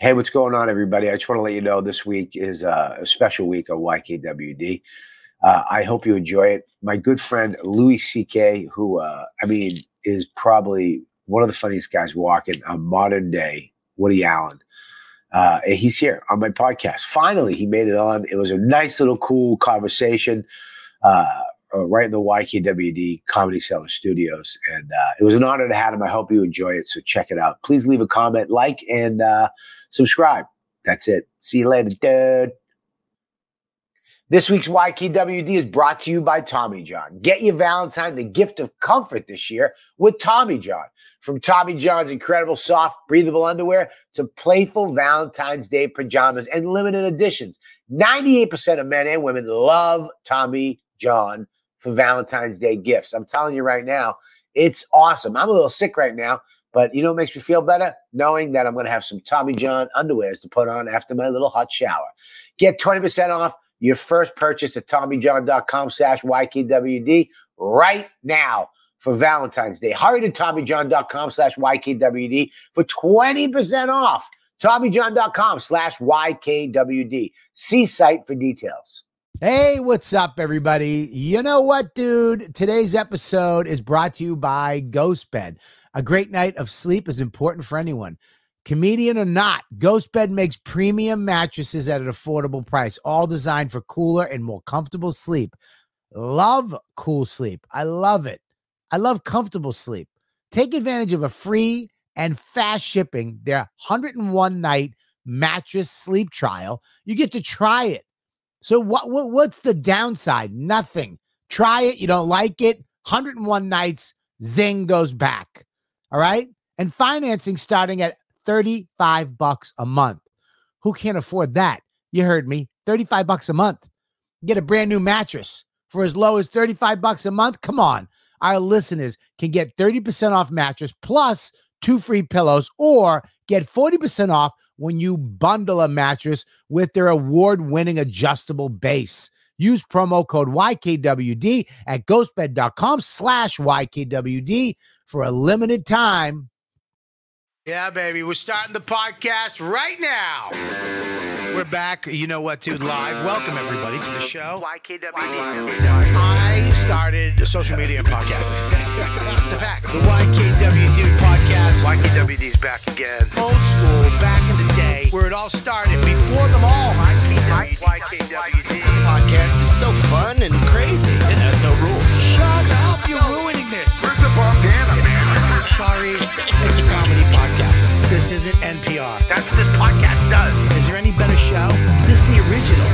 Hey, what's going on, everybody? I just want to let you know this week is a special week of YKWD. I hope you enjoy it. My good friend, Louis C.K., who, is probably one of the funniest guys walking, a modern day Woody Allen. He's here on my podcast. Finally, he made it on. It was a nice little cool conversation right in the YKWD Comedy Cellar Studios. And it was an honor to have him. I hope you enjoy it. So check it out. Please leave a comment, like, and subscribe. That's it. See you later, dude. This week's YKWD is brought to you by Tommy John. Get your Valentine the gift of comfort this year with Tommy John. From Tommy John's incredible soft, breathable underwear to playful Valentine's Day pajamas and limited editions. 98% of men and women love Tommy John for Valentine's Day gifts. I'm telling you right now, it's awesome. I'm a little sick right now, but you know what makes me feel better? Knowing that I'm going to have some Tommy John underwears to put on after my little hot shower. Get 20% off your first purchase at TommyJohn.com/YKWD right now for Valentine's Day. Hurry to TommyJohn.com/YKWD for 20% off. TommyJohn.com/YKWD. See site for details. Hey, what's up, everybody? You know what, dude? Today's episode is brought to you by Ghost Bed. A great night of sleep is important for anyone. Comedian or not, Ghost Bed makes premium mattresses at an affordable price, all designed for cooler and more comfortable sleep. Love cool sleep. I love it. I love comfortable sleep. Take advantage of a free and fast shipping, their 101-night mattress sleep trial. You get to try it. So what's the downside? Nothing. Try it. You don't like it. 101 nights, zing, goes back. All right? And financing starting at $35 a month. Who can't afford that? You heard me. $35 a month. Get a brand new mattress for as low as $35 a month. Come on. Our listeners can get 30% off mattress plus 2 free pillows, or get 40% off when you bundle a mattress with their award-winning adjustable base. Use promo code YKWD at ghostbed.com/YKWD for a limited time. Yeah, baby, we're starting the podcast right now. We're back. You know what, dude? Live. Welcome, everybody, to the show. YKWD. I started a social media and podcasting. The fact. The YKWD podcast. YKWD's back again. Old school, back in the day, where it all started, before them all. YKWD. This podcast is so fun and crazy. It has no rules. Shut up. You're ruining this. Where's the bandana, man? Sorry, it's a comedy podcast. This isn't NPR. That's what this podcast does. Is there any better show? This is the original.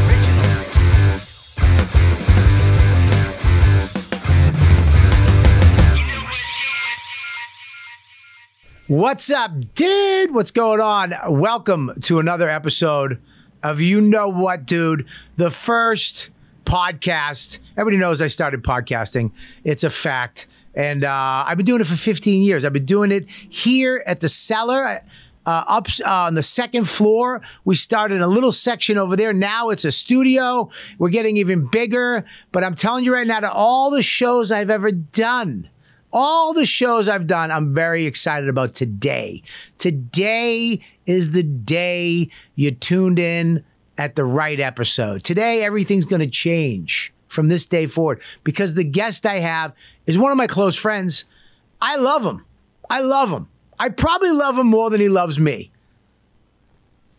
What's up, dude? What's going on? Welcome to another episode of You Know What, Dude? The first podcast. Everybody knows I started podcasting. It's a fact. And I've been doing it for 15 years. I've been doing it here at the cellar, up on the second floor. We started a little section over there. Now it's a studio. We're getting even bigger. But I'm telling you right now, to all the shows I've ever done, I'm very excited about today. Today is the day you tuned in at the right episode. Today, everything's going to change from this day forward, because the guest I have is one of my close friends. I love him. I probably love him more than he loves me.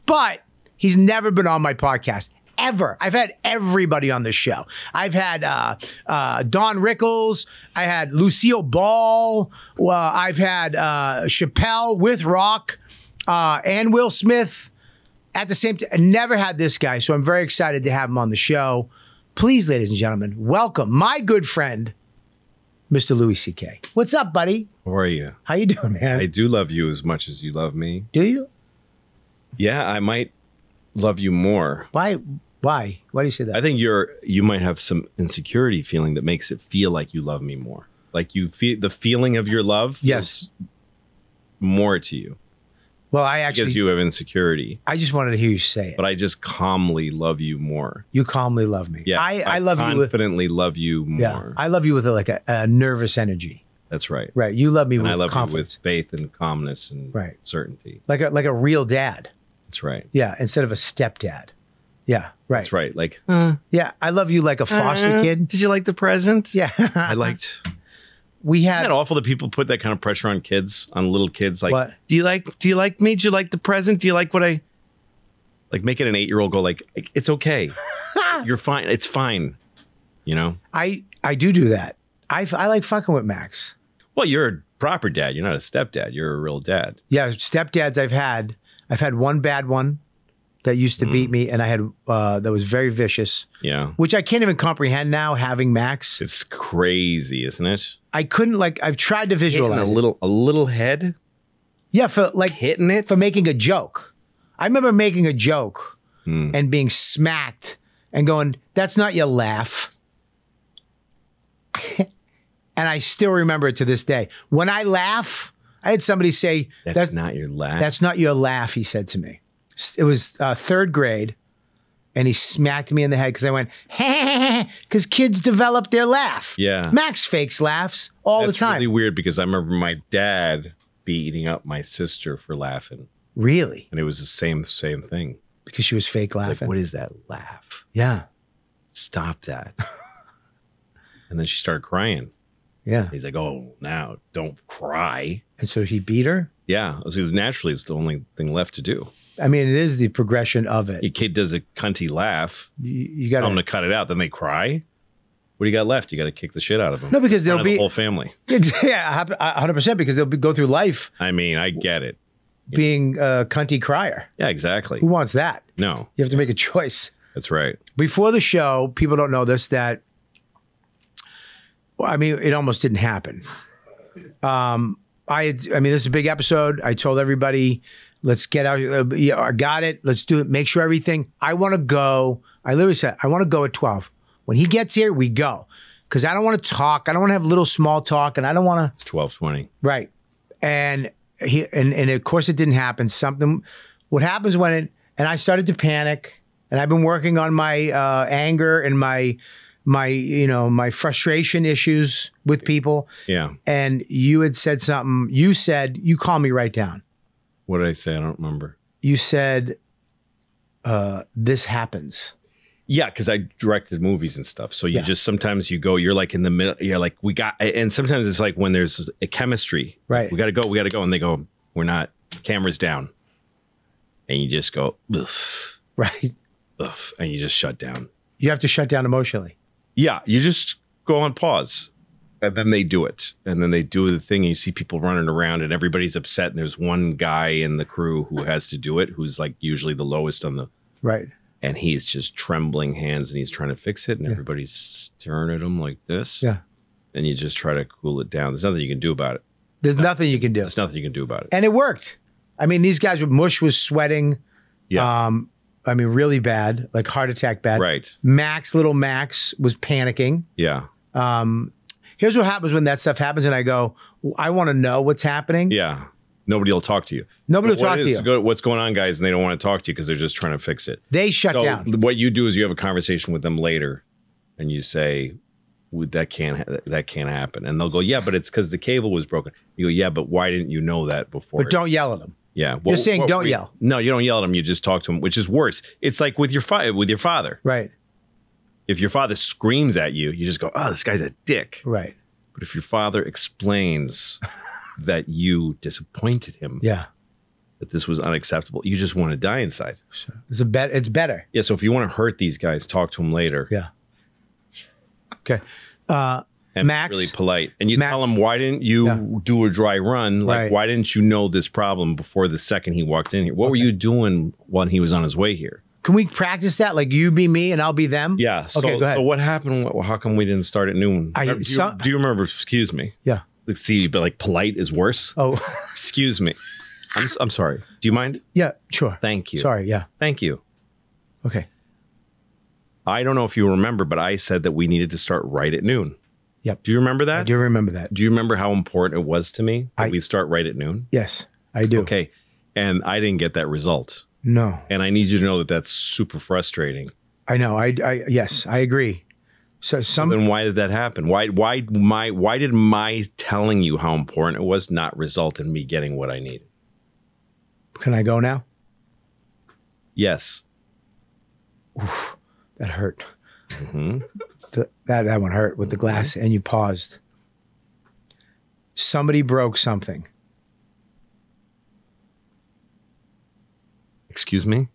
But he's never been on my podcast, ever. I've had everybody on this show. I've had Don Rickles. I had Lucille Ball. I've had Chappelle with Rock and Will Smith at the same time. I never had this guy, so I'm very excited to have him on the show. Please, ladies and gentlemen, welcome my good friend, Mr. Louis C.K. What's up, buddy? How are you? How you doing, man? I do love you as much as you love me. Do you? Yeah, I might love you more. Why? Why do you say that? I think you might have some insecurity feeling that makes it feel like you love me more. Like you feel the feeling of your love. Yes. More to you. Well, I actually, because you have insecurity. I just wanted to hear you say it. But I just calmly love you more. You calmly love me. Yeah, I love you. Confidently love you more. Yeah, I love you with a nervous energy. That's right. Right. You love me and with I love confidence. you with faith and calmness and right. certainty. Like a real dad. That's right. Yeah, instead of a stepdad. Yeah, right. That's right. Like, Yeah, I love you like a foster kid. did you like the present? Yeah. I liked. We Isn't had that awful that people put that kind of pressure on kids, on little kids? Like, What? do you like me? Do you like the present? Do you like what I like? Making an 8-year-old go like, it's okay. You're fine. It's fine. You know? I do that. I like fucking with Max. Well, you're a proper dad. You're not a stepdad. You're a real dad. Yeah, stepdads I've had one bad one that used to beat me, and I had that was very vicious, Yeah. which I can't even comprehend now having Max. It's crazy, isn't it? I couldn't I've tried to Hitting visualize a little head, Yeah, for like hitting it. for making a joke. I remember making a joke and being smacked and going, "That's not your laugh." And I still remember it to this day. When I laugh, I had somebody say, That's not your laugh. "That's not your laugh," he said to me. It was third grade, and he smacked me in the head because I went, because kids develop their laugh. Yeah. Max fakes laughs all That's the time. really weird because I remember my dad beating up my sister for laughing, Really? and it was the same thing. Because she was fake Like, laughing. what is that laugh? Yeah. Stop that. And then she started crying. Yeah. He's like, "Oh, now don't cry." And so he beat her. Yeah, so naturally, it's the only thing left to do. I mean, it is the progression of it. Your kid does a cunty laugh, You got tell them to cut it out, then they cry. What do you got left? You got to kick the shit out of them. No, because they'll the be whole family. Yeah, 100%. Because they'll go through life I mean, I get it. being a cunty crier. Yeah, exactly. Who wants that? No, You have to make a choice. that's right. Before the show, people don't know this, that, well, I mean, it almost didn't happen. I mean, this is a big episode. I told everybody, let's get out. Yeah, I got it. Let's do it. Make sure everything. I want to go. I literally said, I want to go at 12. When he gets here, we go. Because I don't want to talk. I don't want to have little small talk. And I don't want to. It's 12:20. Right. And and of course it didn't happen. What happens when and I started to panic, and I've been working on my anger and my frustration issues with people. Yeah. And you had said something. You said, you calmed me right down. What did I say? I don't remember. You said, this happens. Yeah, because I directed movies and stuff. So you just sometimes you go, you're like in the middle, you're like, and sometimes it's like when there's a chemistry. Right. We got to go. And they go, we're not, camera's down. And you just go, oof, Right. oof, and you just shut down. You have to shut down emotionally. Yeah, you just go on pause. And then they do it. And then they do the thing. And you see people running around and everybody's upset. And there's one guy in the crew who has to do it, who's like usually the lowest on the. Right. And he's just trembling hands and he's trying to fix it. And everybody's staring at him like this. Yeah. And you just try to cool it down. There's nothing you can do about it. There's nothing you can do. There's nothing you can do about it. And it worked. I mean, these guys, Mush was sweating. Yeah. I mean, really bad, like heart attack bad. Right. Little Max was panicking. Yeah. Here's what happens when that stuff happens, and I go, I want to know what's happening. Yeah. Nobody will talk to you. Nobody will talk to you. What's going on, guys? And they don't want to talk to you because they're just trying to fix it. They shut So down. what you do is you have a conversation with them later, and you say, that can't happen. And they'll go, yeah, but it's because the cable was broken. You go, yeah, but why didn't you know that before? But don't yell at them. Yeah. You're saying don't yell. No, you don't yell at them. You just talk to them, which is worse. It's like with your father. Right. If your father screams at you, you just go, oh, this guy's a dick. Right. But if your father explains that you disappointed him, Yeah. that this was unacceptable, you just want to die inside. It's better. Yeah. So if you want to hurt these guys, talk to them later. Yeah. Okay. And Max, really polite. And you Max, tell him, why didn't you do a dry run? Like, Right. why didn't you know this problem before the second he walked in here? What were you doing when he was on his way here? can we practice that? Like you be me and I'll be them? Yeah. So, Okay, go ahead. so what happened? How come we didn't start at noon? I- Do you remember? Excuse me. Yeah. Let's see, but like polite is worse. Oh, Excuse me. I'm sorry. Do you mind? yeah, sure. Thank you. Sorry. Yeah. Thank you. Okay. I don't know if you remember, but I said that we needed to start right at noon. Yep. Do you remember that? I do remember that. Do you remember how important it was to me that I- we start right at noon? Yes, I do. Okay. And I didn't get that result. No, And I need you to know that that's super frustrating. I know. Yes, I agree. So Then why did that happen? Why did my telling you how important it was not result in me getting what I needed? Can I go now? Yes. Oof, that hurt. Mm-hmm. That one hurt with the glass, and you paused. Somebody broke something. Excuse me?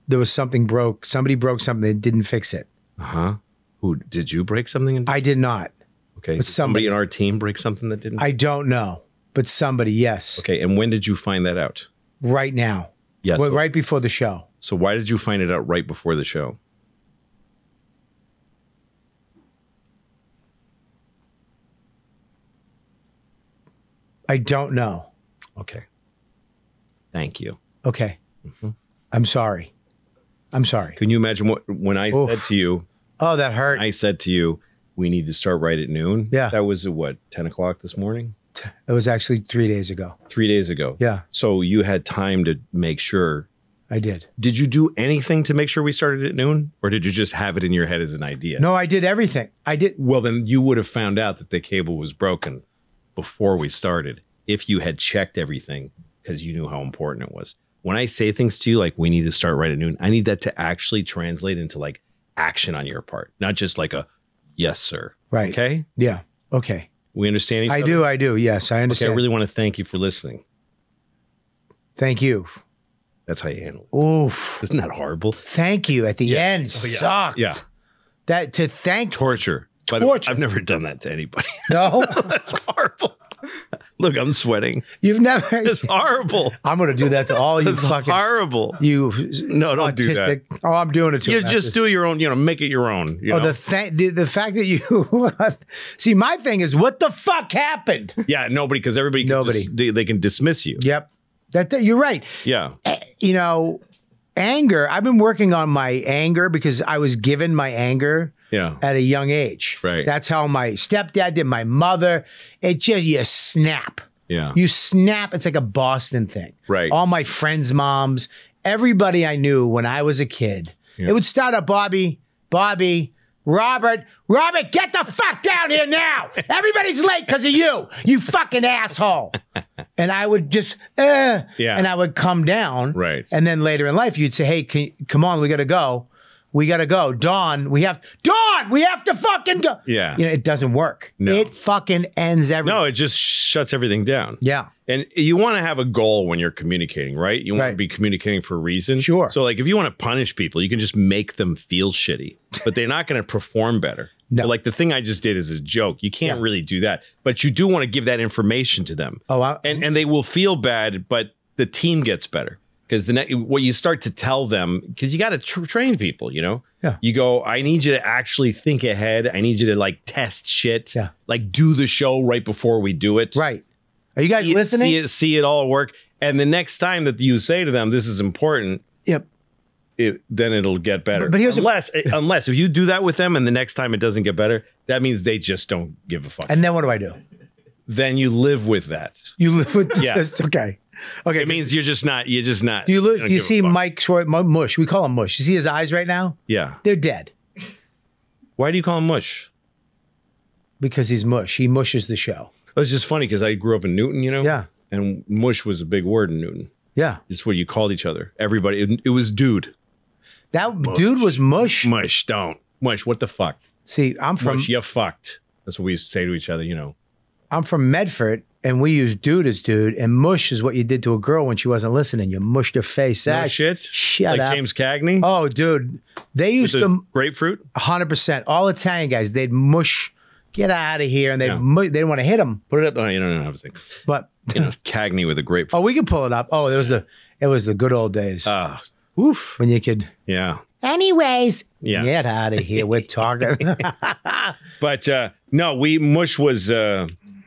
There was something broke. Somebody broke something. They didn't fix it. Uh-huh. Who, did you break something? I did not. Okay. But Did somebody in our team break something that didn't? I don't know, but somebody, yes. Okay. And when did you find that out? Right now. Yes. Well, right before the show. So why did you find it out right before the show? I don't know. Okay. Thank you. Okay. Mm-hmm. I'm sorry. I'm sorry. Can you imagine when I said to you, oh, that hurt. I said to you, we need to start right at noon? Yeah. That was at what, 10 o'clock this morning? It was actually 3 days ago. 3 days ago. Yeah. So you had time to make sure. I did. Did you do anything to make sure we started at noon? Or did you just have it in your head as an idea? No, I did everything. I did. Well, then you would have found out that the cable was broken before we started if you had checked everything because you knew how important it was. When I say things to you like we need to start right at noon, I need that to actually translate into like action on your part, not just like a yes, sir. Right. Okay. Yeah. Okay. We understand each other? I do. Yes, I understand. Okay, I really want to thank you for listening. Thank you. That's how you handle it. Oof. Isn't that horrible? Thank you at the end sucked. Yeah. That to thank Torture. By the way, I've never done that to anybody. No. That's horrible. Look, I'm sweating. You've never. It's horrible. I'm going to do that to all you It's fucking. horrible. You. No, don't do that. Oh, I'm doing it to You him. just do your own, make it your own. You know? The fact that you see, my thing is, what the fuck happened? Yeah, nobody, because everybody they can dismiss you. Yep. You're right. Yeah. You know, anger. I've been working on my anger because I was given my anger at a young age. Right. That's how my stepdad did, my mother. It just, you snap. Yeah. You snap. It's like a Boston thing. Right. All my friends' moms, everybody I knew when I was a kid, it would start up, Bobby, Robert, get the fuck down here now. Everybody's late because of you fucking asshole. And I would just, and I would come down. Right. And then later in life, you'd say, hey, come on, we got to go. We got to go. Dawn, we have to fucking go. Yeah. You know, it doesn't work. No. It fucking ends everything. No, it just shuts everything down. Yeah. And you want to have a goal when you're communicating, right? You want to be communicating for a reason. Sure. So like if you want to punish people, you can just make them feel shitty, but they're not going to perform better. No. So like the thing I just did is a joke. You can't really do that, but you do want to give that information to them. Oh, and they will feel bad, but the team gets better. Because what you start to tell them, because you got to train people, Yeah. You go, I need you to actually think ahead. I need you to like test shit. Yeah. Like do the show right before we do it. Right. Are you guys listening? See it all work. And the next time that you say to them, this is important. Yep. Then it'll get better. But here's unless if you do that with them and the next time it doesn't get better, that means they just don't give a fuck. And then what do I do? Then you live with that. You live with Yeah. It's okay. Okay. It means you're just not. Do Do you see Mike Short, Mush? We call him Mush. You see his eyes right now? Yeah. They're dead. Why do you call him Mush? Because he's Mush. He mushes the show. It's just funny because I grew up in Newton, Yeah. And mush was a big word in Newton. Yeah. It's what you called each other. Everybody. It was dude. That dude was Mush. Mush. Don't. Mush. What the fuck? See, I'm from Mush. You fucked. That's what we used to say to each other, I'm from Medford, and we use dude as dude, and mush is what you did to a girl when she wasn't listening. You mushed her face. No shit? Shut like up. James Cagney? Oh, dude. They used to grapefruit? 100%. All Italian guys, they'd mush, get out of here, and they didn't want to hit him. Put it up. Oh, you don't have a thing. But Cagney with a grapefruit. Oh, we can pull it up. Oh, it was the good old days. Oof. When you could. Yeah. Anyways. Yeah. Get out of here. We're talking. But no, mush was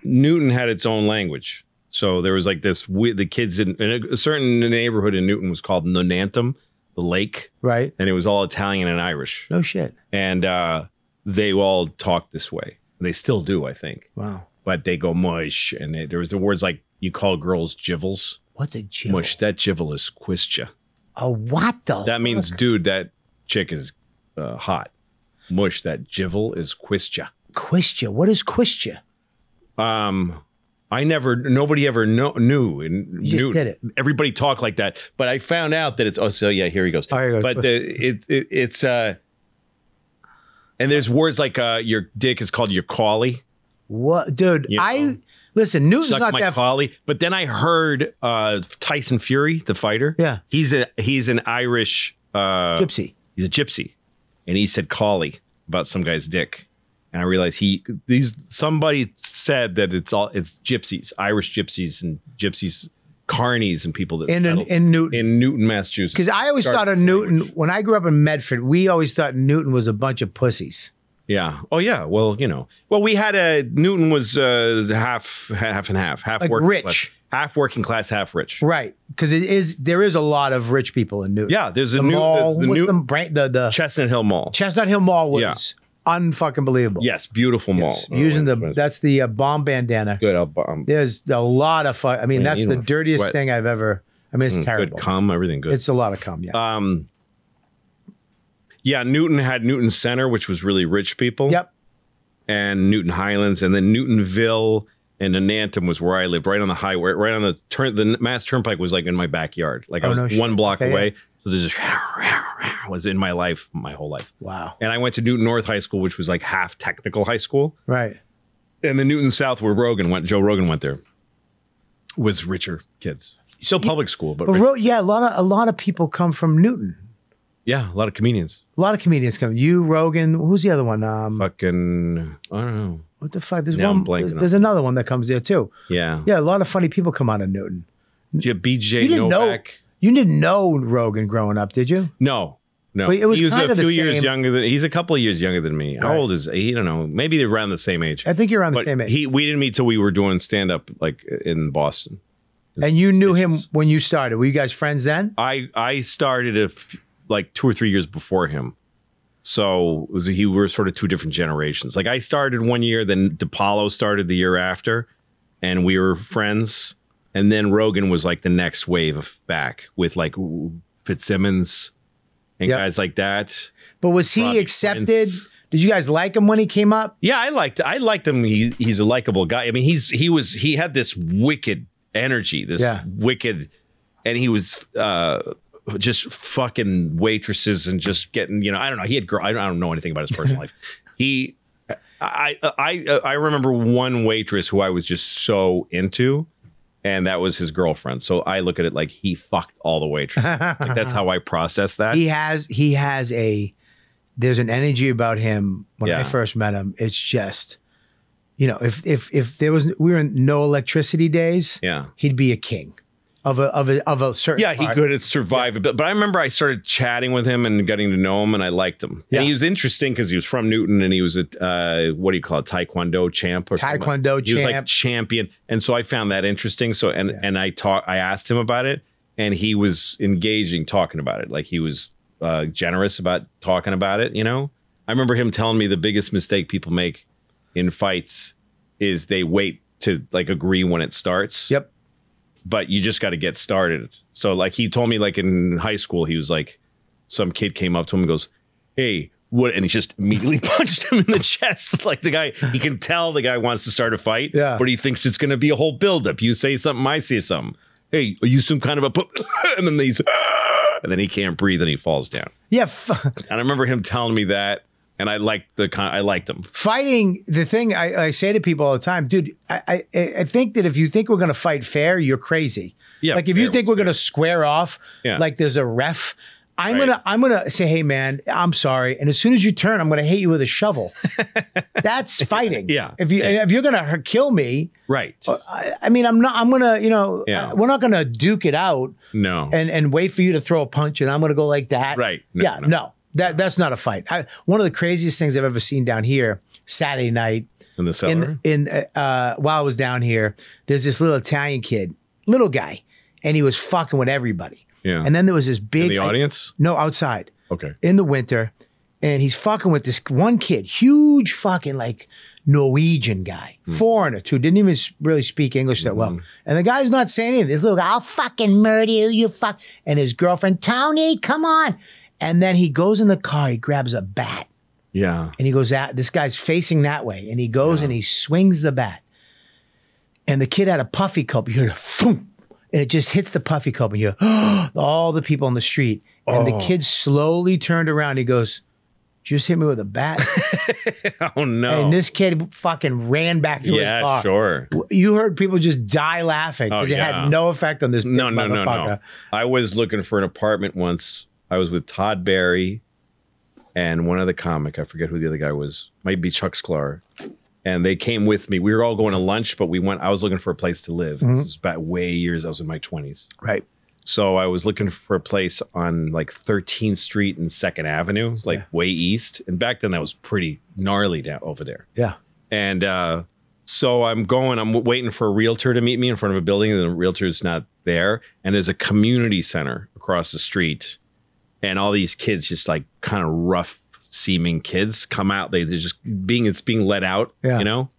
Newton had its own language. So there was like this, the kids in a certain neighborhood in Newton was called Nonantum, the lake. Right. And it was all Italian and Irish. No shit. And they all talk this way. They still do, I think. Wow. But they go mush. And there was the words like, you call girls jivels. What's a jivel? Mush, that jivel is quistja. Oh, what the That means, dude, that chick is hot. Mush, that jivel is quistja. Quistja? What is quistja? I'm Nobody ever knew. And You just did it. Everybody talked like that. But I found out that it's, so yeah, here he goes. Oh, here he goes. But it's, and there's words like your dick is called your collie. What, dude? You know? Listen. Newton's Suck not my that. collie. But then I heard Tyson Fury, the fighter. Yeah. He's an Irish Gypsy. He's a gypsy, and he said collie about some guy's dick. And I realized somebody said that it's gypsies, Irish gypsies and gypsies, carnies and people that In Newton, Massachusetts. because I always thought of Newton when I grew up in Medford. We always thought Newton was a bunch of pussies. Yeah. Oh yeah. Well, we had Newton was half and half Like working rich. class, half working class, half rich. Right, because there is a lot of rich people in Newton. Yeah. There's the a new mall. the What's new the Chestnut Hill Mall. Chestnut Hill Mall was unfucking believable. Yes, beautiful mall. Using that's the bomb bandana. Good. There's a lot of fun. I mean, that's the dirtiest sweat. thing I've ever. I mean, it's terrible. Good cum, everything good. It's a lot of cum. Yeah. Yeah. Newton had Newton Center, which was really rich people. Yep. And Newton Highlands, and then Newtonville and Anantum was where I lived, right on the highway, right on the Mass Turnpike was like in my backyard. Like I was one block away. Yeah. So there's just was in my life, my whole life. Wow. And I went to Newton North High School, which was like half technical high school. Right. And the Newton South, where Joe Rogan went there, was richer kids. Still public school, but yeah, a lot of people come from Newton. Yeah, a lot of comedians. A lot of comedians come. You, Rogan. Who's the other one? Fucking, I don't know. What the fuck? There's Now I'm one. blanking There's another one that comes there too. Yeah. Yeah, a lot of funny people come out of Newton. BJ Novak. You didn't know Rogan growing up, did you? No. But it was he was kind a of the few years same- younger than. He's a couple of years younger than me. How Right. old is he? I don't know. Maybe they're around the same age. I think you're around the But same age. we didn't meet till we were doing stand up like in Boston. And you knew him when you started. Were you guys friends then? I started like 2 or 3 years before him. So we were sort of two different generations. Like I started one year, then DePaulo started the year after, and we were friends. And then Rogan was like the next wave back with like Fitzsimmons and guys like that. But was he Robbie accepted? Prince. Did you guys like him when he came up? Yeah, I liked him. He's a likable guy. I mean, he had this wicked energy, this wicked, and he was just fucking waitresses and just getting, I don't know. He had I don't know anything about his personal life. I remember one waitress who I was just so into, and that was his girlfriend. So I look at it like he fucked all the waitresses. Like that's how I process that. There's an energy about him when I first met him. It's just, if we were in no electricity days, he'd be a king of a certain. Yeah, he could survive a bit. But I remember I started chatting with him and getting to know him, and I liked him. Yeah. And he was interesting because he was from Newton, and he was a what do you call it, Taekwondo champ or something. He was like champion, and so I found that interesting. So and I asked him about it, and he was engaging, talking about it, like he was generous about talking about it. I remember him telling me the biggest mistake people make in fights is they wait to like agree when it starts. Yep. But you just got to get started. So like he told me like in high school, he was like, some kid came up to him and goes, "Hey, what?" And he just immediately punched him in the chest. Like the guy, he can tell the guy wants to start a fight, but he thinks it's going to be a whole buildup. You say something, I say something. Hey, are you some kind of a and then and then he can't breathe and he falls down. Yeah. And I remember him telling me that. And I liked him. Fighting, the thing I say to people all the time, dude, I think that if you think we're going to fight fair, you're crazy. Yeah. Like if you think we're going to square off, like there's a ref, I'm gonna say, hey man, I'm sorry. And as soon as you turn, I'm gonna hit you with a shovel. That's fighting. Yeah. If you're gonna kill me, right? I mean, I'm gonna, we're not gonna duke it out. No. And wait for you to throw a punch, and I'm gonna go like that. Right. No. That's not a fight. One of the craziest things I've ever seen down here, Saturday night. In the cellar? While I was down here, there's this little Italian kid, little guy, and he was fucking with everybody. Yeah. And then there was this big... In the audience? No, outside. Okay. In the winter. And he's fucking with this one kid, huge fucking like Norwegian guy, foreigner too, didn't even really speak English that well. And the guy's not saying anything. This little guy, I'll fucking murder you, you fuck. And his girlfriend, Tony, come on. And then he goes in the car, he grabs a bat. Yeah. And he goes out, this guy's facing that way. And he goes and he swings the bat. and the kid had a puffy coat. You hear a boom, and it just hits the puffy coat, and you hear all the people on the street. And the kid slowly turned around. He goes, just hit me with a bat. Oh, no. And this kid fucking ran back to his car. Yeah, sure. You heard people just die laughing because it had no effect on this big motherfucker. No. I was looking for an apartment once. I was with Todd Barry and one other comic. I forget who the other guy was. Might be Chuck Sklar. And they came with me. We were all going to lunch, but I was looking for a place to live. This is back way years. I was in my 20s. Right. So I was looking for a place on like 13th Street and 2nd Avenue. It was like way east. And back then that was pretty gnarly down over there. Yeah. And so I'm waiting for a realtor to meet me in front of a building, and the realtor's not there. And there's a community center across the street. And all these kids, just like kind of rough seeming kids, come out. They're just it's being let out, you know,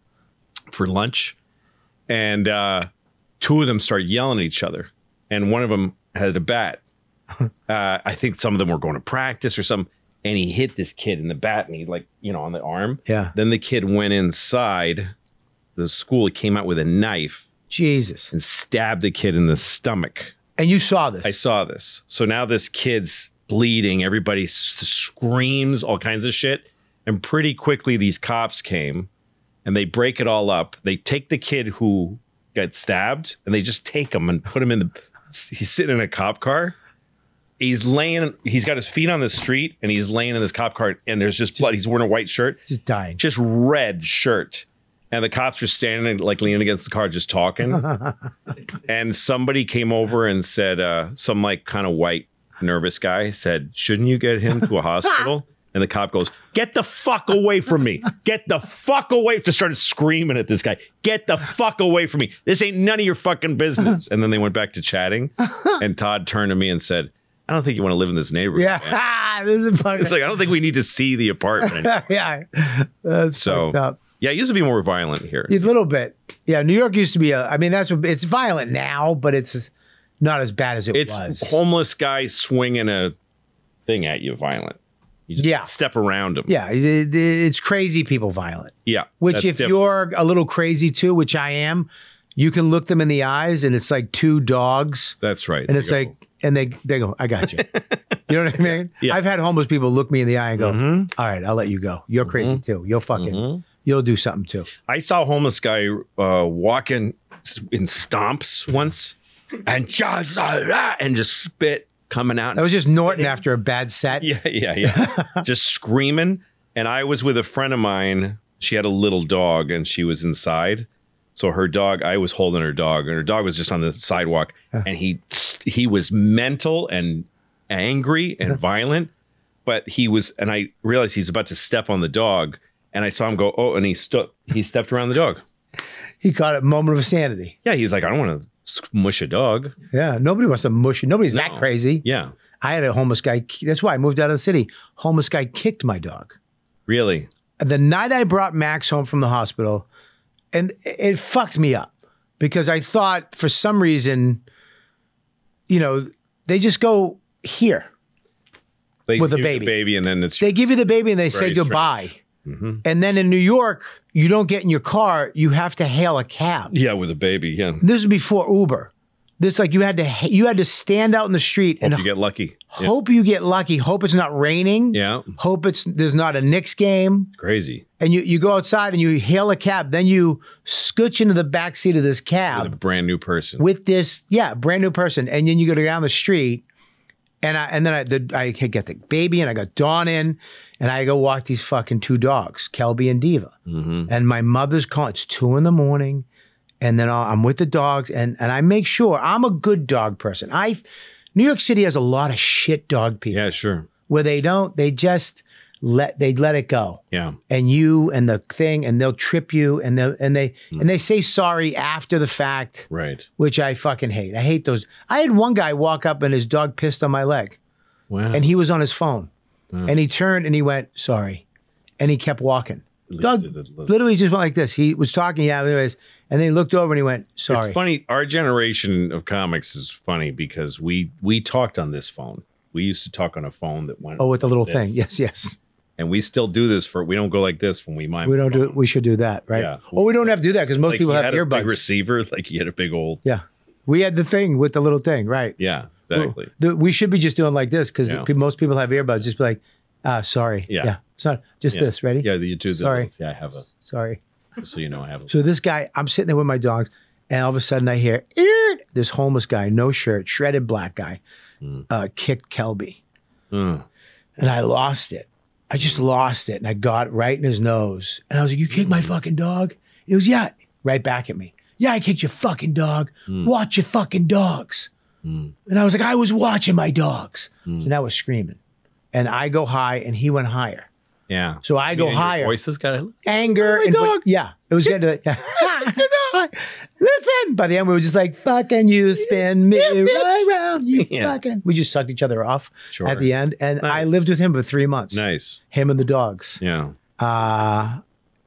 for lunch. And 2 of them start yelling at each other. And one of them had a bat. I think some of them were going to practice or something. And he hit this kid in the bat, and he on the arm. Yeah. Then the kid went inside the school. He came out with a knife. Jesus. And stabbed the kid in the stomach. And you saw this? I saw this. So now this kid's bleeding. Everybody screams, all kinds of shit. And pretty quickly these cops came, and they break it all up. They take the kid who got stabbed, and they just take him and put him in he's sitting in a cop car. He's got his feet on the street, and he's laying in this cop car, and there's just blood. He's wearing a white shirt. Just dying. Just red shirt. And the cops are standing, like leaning against the car, just talking. And somebody came over and said, some like kind of white, nervous guy said, shouldn't you get him to a hospital? And the cop goes, get the fuck away from me. Get the fuck away. Just started screaming at this guy. Get the fuck away from me. This ain't none of your fucking business. And then they went back to chatting. And Todd turned to me and said, I don't think you want to live in this neighborhood. Yeah. This is fucking... It's like, I don't think we need to see the apartment. Yeah. That's fucked up. Yeah, it used to be more violent here. It's a little bit. Yeah, New York used to be it's violent now, but it's not as bad as it was. It's homeless guys swinging a thing at you violent. You just step around them. Yeah, it's crazy people violent. Yeah. Which if you're a little crazy too, which I am, you can look them in the eyes and it's like 2 dogs. That's right. And it's like, and they go, I got you. You know what I mean? Yeah. I've had homeless people look me in the eye and go, all right, I'll let you go. You're crazy too. You'll fucking, you'll do something too. I saw a homeless guy walking in stomps once and just spit coming out. That was just Norton after a bad set. Yeah. Just screaming. And I was with a friend of mine. She had a little dog and she was inside. So her dog, I was holding her dog, and her dog was just on the sidewalk. And he was mental and angry and violent. But and I realized he's about to step on the dog. And I saw him go, and he stepped around the dog. He caught a moment of sanity. Yeah, he's like, I don't want to mush a dog. Yeah, nobody wants to mush it. Nobody's that crazy. Yeah. I had a homeless guy. That's why I moved out of the city. Homeless guy kicked my dog. Really? The night I brought Max home from the hospital, and it fucked me up because I thought for some reason, they just go here with a baby. And then they give you the baby and they say goodbye. And then in New York, you don't get in your car. You have to hail a cab. Yeah, with a baby. Yeah. This is before Uber. This you had to stand out in the street and hope you get lucky. Hope you get lucky. Hope it's not raining. Yeah. Hope there's not a Knicks game. Crazy. And you go outside and you hail a cab. Then you scooch into the back seat of this cab with a brand new person. With this, brand new person. And then you go down the street. And then I get the baby and I got Dawn in and I go walk these fucking 2 dogs, Kelby and Diva. And my mother's calling. It's 2 in. And then I'm with the dogs and I make sure I'm a good dog person. New York City has a lot of shit dog people. Yeah, sure. Where they just let it go. Yeah. And you and the thing, and they'll trip you and they say sorry after the fact. Right. Which I fucking hate. I hate those. I had one guy walk up and his dog pissed on my leg. Wow. And he was on his phone. Wow. And he turned and he went, sorry. And he kept walking. Dog literally just went like this. He was talking, anyways, and then he looked over and he went, sorry. It's funny. Our generation of comics is funny because we talked on this phone. We used to talk on a phone that went. Oh, with the little thing. Yes. And we still do this we don't go like this when we mind. We don't do it. We should do that, right? Yeah. Well, we don't have to do that because most Like people he have had a big earbuds. receiver, like he had a big old. Yeah. We had the thing with the little thing, right? Yeah, exactly. We should be just doing like this because Yeah. most people have earbuds. Just be like, sorry. Yeah. So just this. Ready? Yeah, you do. Sorry. Yeah, I have a. Sorry. Just so you know, I have a. So this guy, I'm sitting there with my dogs, and all of a sudden I hear this homeless guy, no shirt, shredded black guy, kicked Kelby. And I lost it. I just lost it. And I got right in his nose. And I was like, you kicked my fucking dog? He goes, yeah. Right back at me. Yeah, I kicked your fucking dog. Watch your fucking dogs. And I was like, I was watching my dogs. So now we're screaming. And I go high and he went higher. Yeah. So I go higher. Your voice has got a Anger. And dog. Yeah. It was getting to listen. By the end, we were just like, fucking you spin me right around. You fucking. We just sucked each other off at the end. And I lived with him for 3 months. Nice. Him and the dogs. Yeah.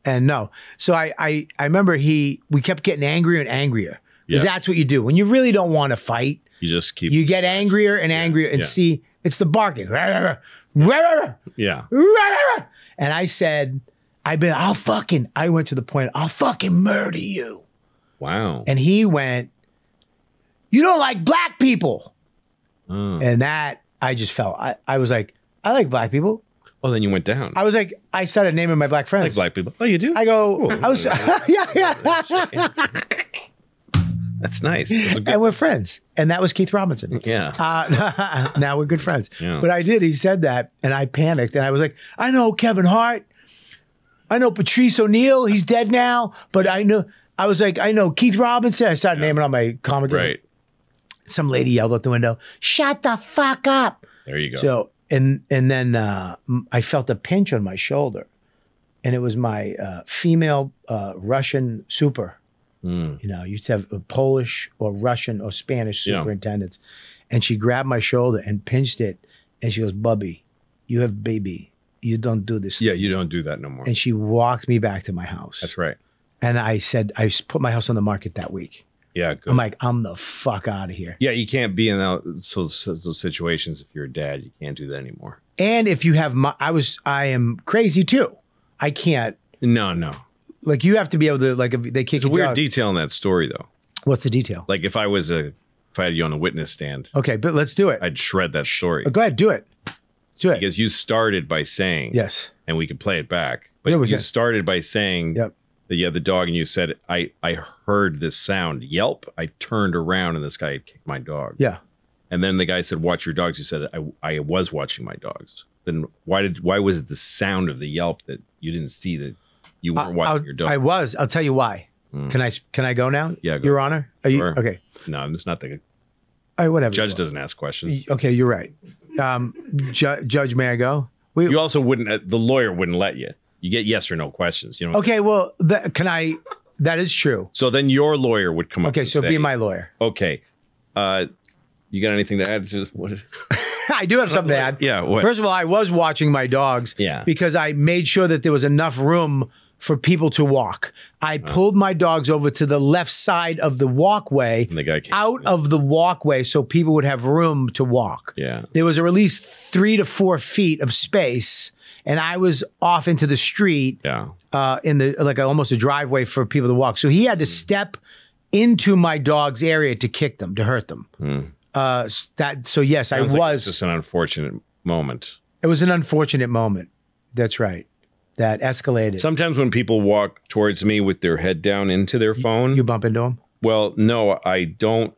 And no. So I remember we kept getting angrier and angrier. Because that's what you do. When you really don't want to fight, You just keep. you get angrier and angrier and see, it's the barking. Yeah. And I said, I went to the point, I'll fucking murder you. Wow. And he went, you don't like black people. And that, I just felt, I was like, I like black people. Oh, then you went down. I was like, I started naming my black friends. like black people. Oh, you do? I go, Ooh. I was, yeah. That's nice. Those are good. And we're friends. And that was Keith Robinson. Yeah. Now we're good friends. Yeah. But he said that, and I panicked, and I was like, I know Kevin Hart. I know Patrice O'Neal. He's dead now. But I was like, I know Keith Robinson. I started naming all my comic. Right. Some lady yelled out the window, shut the fuck up. There you go. So, and then I felt a pinch on my shoulder. And it was my female Russian super. You know, you used to have a Polish or Russian or Spanish superintendents. And she grabbed my shoulder and pinched it. And she goes, Bubby, you have baby. You don't do this. Yeah, you don't do that no more. And she walked me back to my house. That's right. And I said, I put my house on the market that week. Yeah, good. I'm like, I'm the fuck out of here. Yeah, you can't be in those situations if you're a dad. You can't do that anymore. And if you have, I am crazy too. I can't. No. Like you have to be able to, like if they kick There's a you weird out. detail in that story, though. What's the detail? Like if I had you on the witness stand, Okay, but let's do it. I'd shred that story. Go ahead, do it. Do it. Because you started by saying, Yes. and we could play it back, but Yeah, we you can. started by saying Yep. that you had the dog, and you said, I heard this sound, yelp. I turned around, and this guy had kicked my dog. Yeah. And then the guy said, watch your dogs. You said, I was watching my dogs. Then why was it the sound of the yelp that you didn't see, that you weren't watching your dog? I was. I'll tell you why. Can I go now? Yeah, go. Your Honor? Are you Sure. okay? No, it's not the All right, whatever. judge doesn't ask questions. Okay, you're right. Judge, may I go? You also wouldn't, the lawyer wouldn't let you. You get yes or no questions. You know. Okay, well, that is true. So then your lawyer would come up. Okay, and so say, be my lawyer. Okay. You got anything to add to what? I do have something to add. Yeah, what? First of all, I was watching my dogs. Yeah. Because I made sure that there was enough room for people to walk. I pulled my dogs over to the left side of the walkway, And the guy came out of the walkway, so people would have room to walk. Yeah. There was at least 3 to 4 feet of space, and I was off into the street. Yeah. In the almost a driveway for people to walk. So he had to step into my dog's area to kick them, to hurt them. So yes, Sounds I like was. it's just an unfortunate moment. It was an unfortunate moment. That's right. That escalated. Sometimes when people walk towards me with their head down into their phone, You bump into him? well, no, I don't.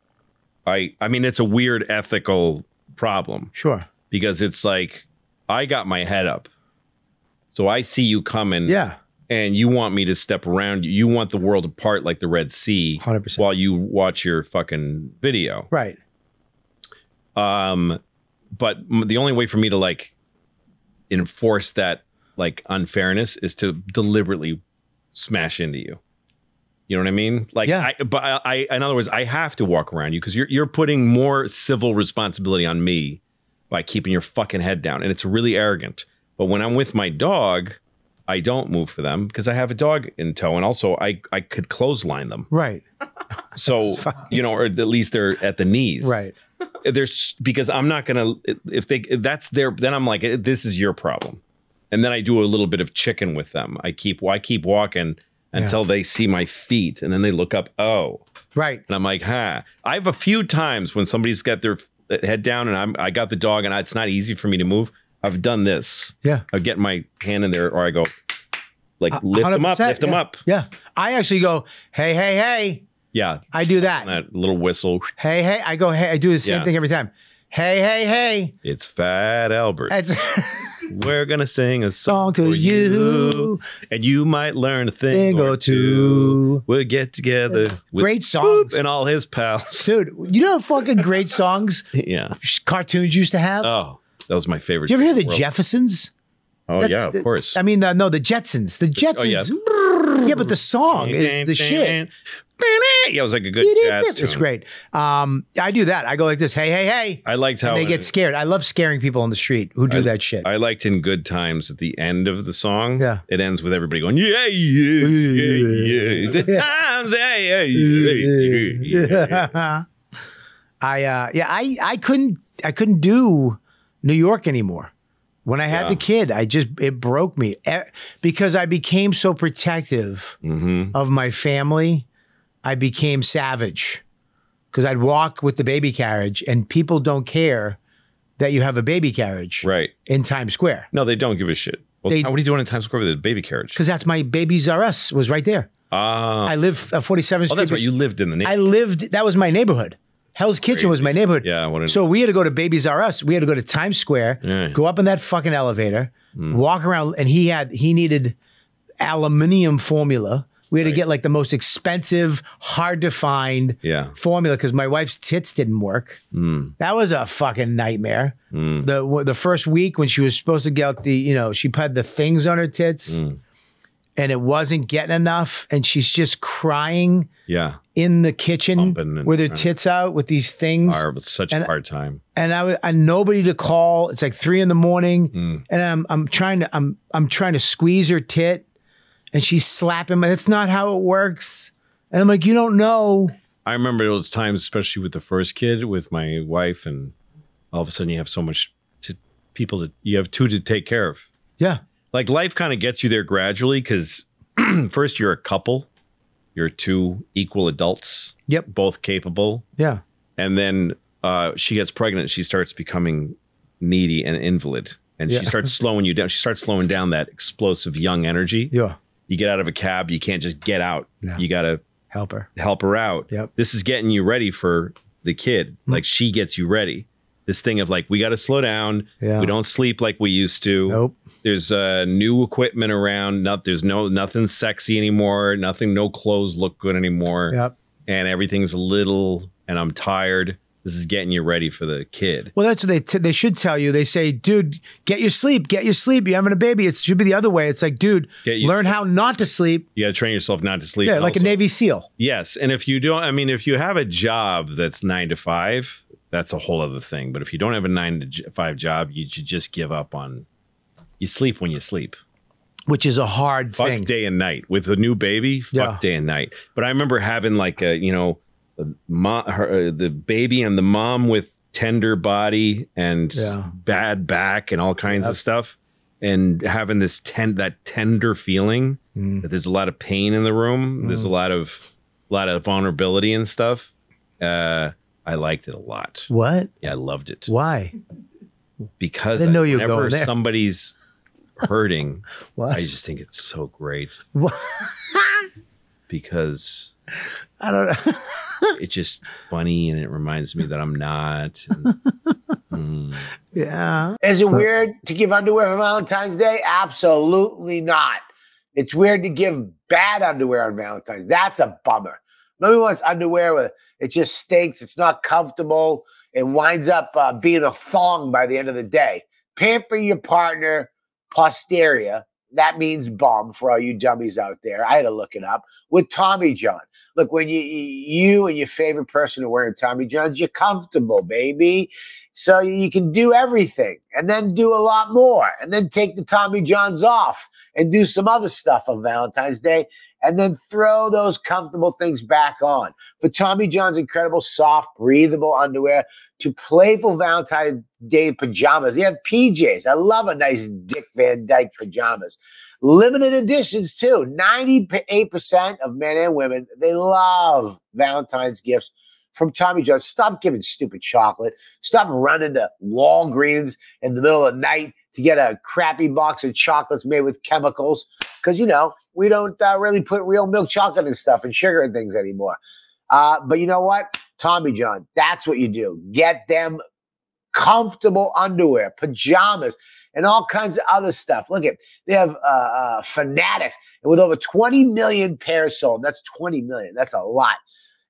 I mean, it's a weird ethical problem Sure. because it's like I got my head up, so I see you coming. Yeah. And you want me to step around you. You want the world apart like the Red Sea 100%. while you watch your fucking video. Right. But the only way for me to like enforce that like unfairness is to deliberately smash into you. You know what I mean? Like, Yeah. I in other words, I have to walk around you because you're putting more civil responsibility on me by keeping your fucking head down. And it's really arrogant. But when I'm with my dog, I don't move for them because I have a dog in tow. And also I could clothesline them. Right. So, you know, or at least they're at the knees. Right. There's because I'm not going to, if that's their, then I'm like, this is your problem. And then I do a little bit of chicken with them. I keep walking until they see my feet, and then they look up. Oh, right. And I'm like, I have a few times when somebody's got their head down, and I got the dog, and it's not easy for me to move. I've done this. Yeah. I get my hand in there, or I go, like, lift them up, lift them up. Yeah. I actually go, hey, hey, hey. Yeah. I do that. And that little whistle. Hey, hey. I go, hey. I do the same thing every time. Hey, hey, hey. It's Fat Albert. We're going to sing a song to you. And you might learn a thing or two. We'll get together with great songs. and all his pals. Dude, you know fucking great songs Yeah. cartoons used to have? Oh, that was my favorite. Did you ever hear the Jeffersons? Oh, yeah, of course. I mean, no, the Jetsons. The Jetsons. Oh, yeah. But the song is the shit. Yeah, it was like a good jazz tune. It's great. I do that. I go like this, hey, hey, hey. I liked how they get scared. I love scaring people on the street who do that shit. I liked in Good Times at the end of the song. Yeah. It ends with everybody going, yeah, yeah, yeah, yeah. Good times, yeah, yeah, yeah, yeah. I couldn't do New York anymore. When I had the kid, it broke me because I became so protective of my family. I became savage because I'd walk with the baby carriage and people don't care that you have a baby carriage in Times Square. No, they don't give a shit. Well, what are you doing in Times Square with a baby carriage? Because that's my Babies R Us was right there. I live 47th Street. Oh, that's right. You lived in the neighborhood. That was my neighborhood. Hell's Kitchen was my neighborhood. Yeah. So we had to go to Babies R Us. We had to go to Times Square, go up in that fucking elevator, walk around, and he needed aluminum formula. We had to get like the most expensive, hard to find formula because my wife's tits didn't work. That was a fucking nightmare. The first week when she was supposed to get she had the things on her tits and it wasn't getting enough. And she's just crying in the kitchen with her tits out with these things. It was such a hard time. And I nobody to call. It's like 3 a.m. And I'm trying to squeeze her tit. And she's slapping me. That's not how it works. And I'm like, you don't know. I remember those times, especially with the first kid, with my wife, and all of a sudden you have so much you have 2 to take care of. Yeah. Like life kind of gets you there gradually because first you're a couple. You're 2 equal adults. Yep. Both capable. Yeah. And then she gets pregnant. She starts becoming needy and invalid. And she starts slowing you down. She starts slowing down that explosive young energy. Yeah. You get out of a cab, you can't just get out. No. You got to help her out. Yep. This is getting you ready for the kid. Like she gets you ready. This thing of like, we got to slow down. Yeah. We don't sleep like we used to. Nope. There's new equipment around. There's nothing sexy anymore. No clothes look good anymore. Yep. And everything's and I'm tired. This is getting you ready for the kid. Well, that's what they should tell you. They say, dude, get your sleep. Get your sleep. You're having a baby. It should be the other way. It's like, dude, learn how not to sleep. You got to train yourself not to sleep. Yeah, like a Navy SEAL. Yes. And if you don't, if you have a job that's 9 to 5, that's a whole other thing. But if you don't have a 9 to 5 job, you should just give up on, you sleep when you sleep. Which is a hard thing. Fuck day and night. With a new baby, fuck day and night. But I remember having like the baby and the mom with tender body and bad back and all kinds of stuff, and having this that tender feeling that there's a lot of pain in the room. There's a lot of vulnerability and stuff. I liked it a lot. What? Yeah, I loved it. Why? Because whenever somebody's hurting, I just think it's so great. Because I don't know. It's just funny, and it reminds me that I'm not. Yeah. Is it weird to give underwear for Valentine's Day? Absolutely not. It's weird to give bad underwear on Valentine's. That's a bummer. Nobody wants underwear with it just stinks. It's not comfortable. It winds up being a thong by the end of the day. Pamper your partner, posterior. That means bum for all you dummies out there. I had to look it up. With Tommy John. Look, when you and your favorite person are wearing Tommy Johns, you're comfortable, baby. So you can do everything and then do a lot more and then take the Tommy Johns off and do some other stuff on Valentine's Day. and then throw those comfortable things back on. For Tommy John's incredible, soft, breathable underwear to playful Valentine's Day pajamas. You have PJs. I love a nice Dick Van Dyke pajamas. Limited editions, too. 98% of men and women, they love Valentine's gifts from Tommy John. Stop giving stupid chocolate. Stop running to Walgreens in the middle of the night to get a crappy box of chocolates made with chemicals. Because, you know, we don't really put real milk chocolate and stuff and sugar and things anymore. But you know what? Tommy John, that's what you do. Get them comfortable underwear, pajamas, and all kinds of other stuff. Look at, they have Fanatics, and with over 20 million pairs sold. That's 20 million. That's a lot.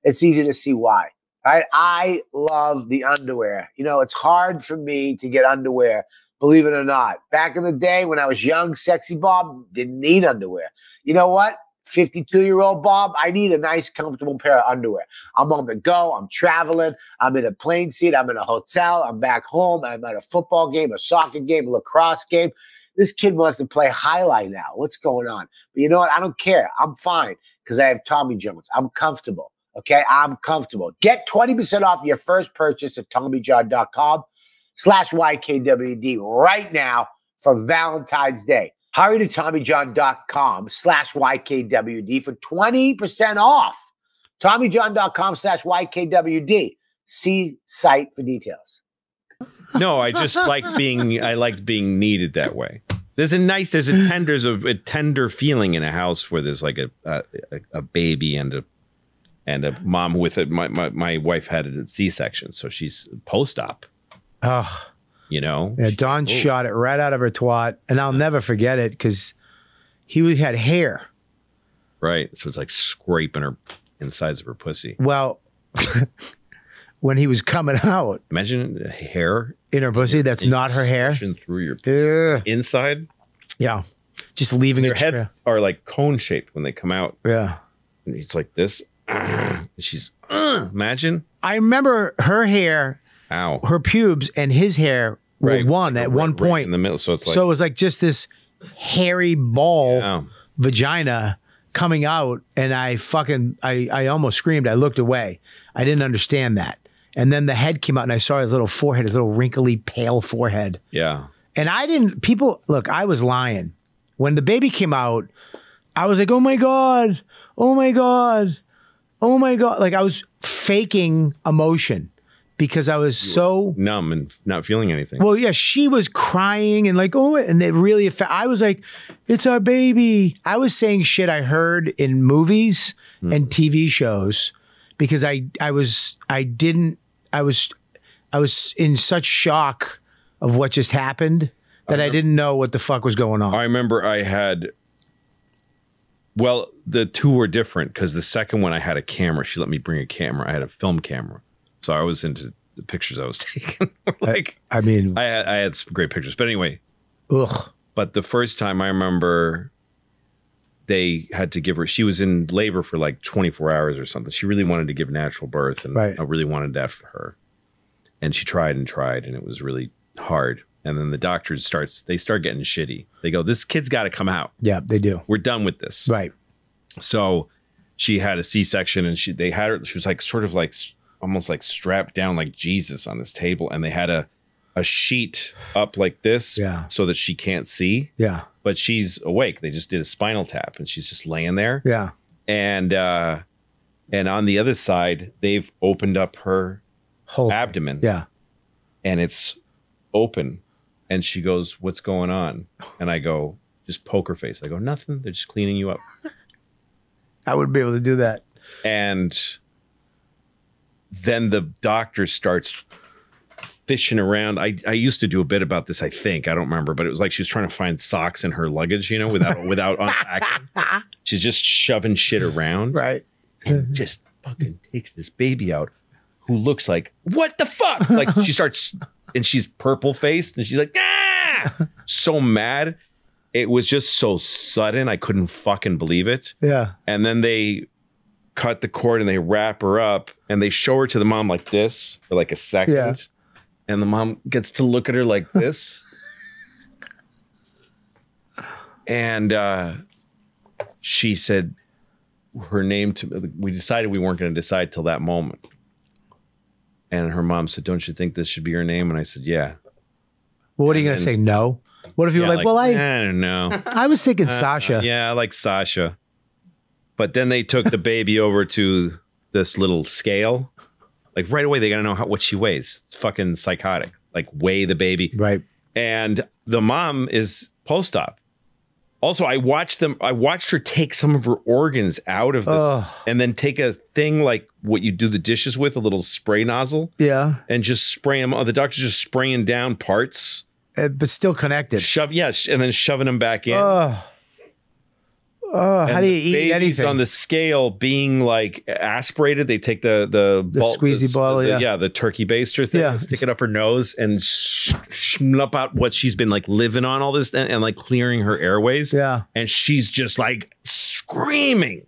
It's easy to see why. All right? I love the underwear. You know, it's hard for me to get underwear, believe it or not. Back in the day when I was young, sexy Bob, didn't need underwear. You know what? 52-year-old Bob, I need a nice, comfortable pair of underwear. I'm on the go. I'm traveling. I'm in a plane seat. I'm in a hotel. I'm back home. I'm at a football game, a soccer game, a lacrosse game. This kid wants to play highlight now. What's going on? But you know what? I don't care. I'm fine because I have Tommy John's. I'm comfortable. Okay? I'm comfortable. Get 20% off your first purchase at TommyJohn.com/YKWD right now for Valentine's Day. Hurry to TommyJohn.com/YKWD for 20% off. TommyJohn.com/YKWD. See site for details. No, I just liked being needed that way. There's a tender feeling in a house where there's like a baby and a mom with it. My wife had a C-section, so she's post-op. Oh, you know, yeah. Dawn shot it right out of her twat, and I'll never forget it because he had hair. Right, so it's like scraping her insides of her pussy. Well, when he was coming out, imagine hair in her pussy. That's not her hair. Through your inside. Yeah, just leaving their heads are like cone shaped when they come out. Yeah, and it's like this. She's imagine. I remember her hair. Ow. Her pubes and his hair were one at one point in the middle. So it's like, so it was like just this hairy ball vagina coming out, and I almost screamed. I looked away. I didn't understand that. And then the head came out, and I saw his little forehead, his little wrinkly, pale forehead. Yeah. And look, I was lying. When the baby came out, I was like, oh my God, oh my God, oh my God. Like I was faking emotion. Because I was so numb and not feeling anything. Well, yeah, she was crying and like, oh, and it really I was like, it's our baby. I was saying shit I heard in movies and TV shows because I was in such shock of what just happened that I didn't know what the fuck was going on. I remember the two were different because the second one I had a camera. She let me bring a camera. I had a film camera. So I was into the pictures I was taking. Like, I had some great pictures. But anyway, but the first time I remember they had to give her, she was in labor for like 24 hours or something. She really wanted to give natural birth, and I really wanted that for her. And she tried, and it was really hard. And then the doctors start getting shitty. They go, this kid's got to come out. Yeah, they do. We're done with this. Right. So she had a C-section, and she was like sort of like almost like strapped down like Jesus on this table, and they had a sheet up like this so that she can't see. Yeah. But she's awake. They just did a spinal tap, and she's just laying there. Yeah. And on the other side, they've opened up her whole abdomen. Yeah. And it's open. And she goes, what's going on? And I go, just poker face. I go, nothing. They're just cleaning you up. I wouldn't be able to do that. And then the doctor starts fishing around. I used to do a bit about this, I think. I don't remember, but it was like she was trying to find socks in her luggage, you know, without unpacking. She's just shoving shit around. Right. And just fucking takes this baby out who looks like, what the fuck? Like she starts, and she's purple faced, and she's like, ah! So mad. It was just so sudden. I couldn't fucking believe it. Yeah. And then they cut the cord and they wrap her up and they show her to the mom like this for like a second. Yeah. And the mom gets to look at her like this. And she said, her name we decided we weren't going to decide till that moment. And her mom said, "Don't you think this should be her name?" And I said, "Yeah." Well, what are you going to say? No? What if you were like, well, I don't know. I was thinking Sasha. Yeah, I like Sasha. But then they took the baby over to this little scale. Like right away, they got to know what she weighs. It's fucking psychotic. Like weigh the baby. Right. And the mom is post-op. Also, I watched her take some of her organs out of this and then take a thing like what you do the dishes with, a little spray nozzle. Yeah. And just spray them. The doctor's just spraying down parts. But still connected. And then shoving them back in. How do you eat anything? On the scale being like aspirated, they take the squeezy bottle, the turkey baster thing, stick it up her nose and snuff out what she's been like living on all this and like clearing her airways. Yeah, and she's just like screaming.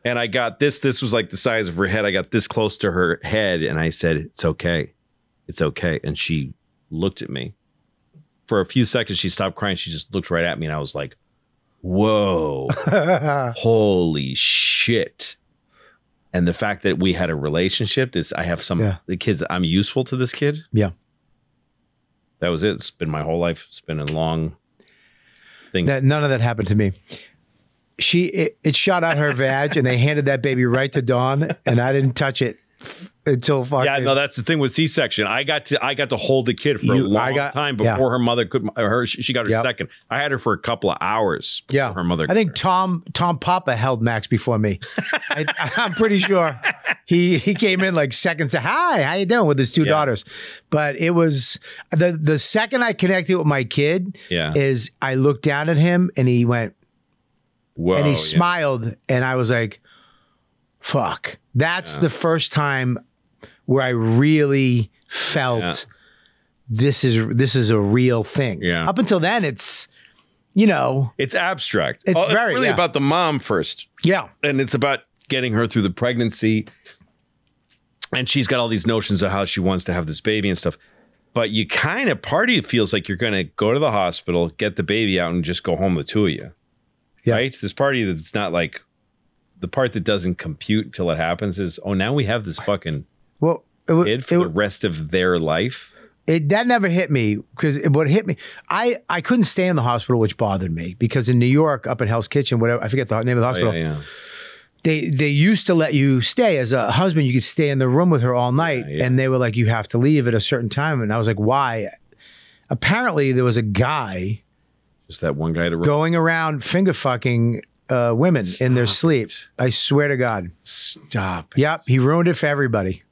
And I got this. This was like the size of her head. I got this close to her head, and I said, "It's okay, it's okay." And she looked at me for a few seconds. She stopped crying. She just looked right at me, and I was like, whoa, holy shit. And the fact that we had a relationship, I have the kids, I'm useful to this kid. Yeah. That was it. It's been my whole life. It's been a long thing. None of that happened to me. It shot out her vag and they handed that baby right to Dawn and I didn't touch it until fucking. Yeah, no, that's the thing with C-section. I got to hold the kid for a long time before her mother could. She got her second. I had her for a couple of hours. Before her mother. I think Tom Papa held Max before me. I'm pretty sure he came in like seconds. Hi, how you doing with his two daughters? But it was the second I connected with my kid. Is I looked down at him and he went, whoa, and he smiled and I was like, fuck. That's the first time where I really felt this is a real thing. Yeah. Up until then, it's, it's abstract. It's really about the mom first. Yeah. And it's about getting her through the pregnancy. And she's got all these notions of how she wants to have this baby and stuff. But you kind of, part of you feels like you're going to go to the hospital, get the baby out and just go home, the two of you. Yeah. Right? This part of you that's not like, the part that doesn't compute till it happens is, oh, now we have this fucking kid for the rest of their life. That never hit me because what hit me, I couldn't stay in the hospital, which bothered me because in New York, up in Hell's Kitchen, whatever, I forget the name of the hospital. They used to let you stay as a husband. You could stay in the room with her all night, and they were like, you have to leave at a certain time. And I was like, why? Apparently, there was a guy, just that one guy going around finger fucking women in their sleep. I swear to God. Stop. Yep. He ruined it for everybody.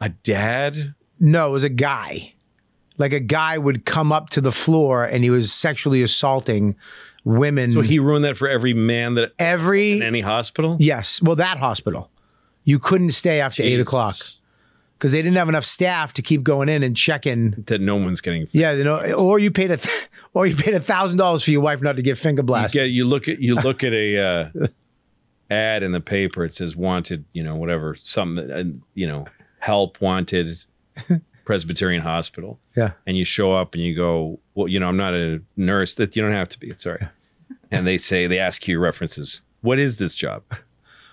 A dad? No, it was a guy. Like a guy would come up to the floor and he was sexually assaulting women. So he ruined that for every man that in any hospital? Yes. Well, that hospital. You couldn't stay after 8 o'clock. Because they didn't have enough staff to keep going in and checking that no one's getting. Yeah, or you paid $1,000 for your wife not to get finger blasted. You look at a ad in the paper. It says wanted, whatever, something, help wanted, Presbyterian Hospital. Yeah, and you show up and you go, well, I'm not a nurse. That you don't have to be. It's all right. And they ask you your references. What is this job?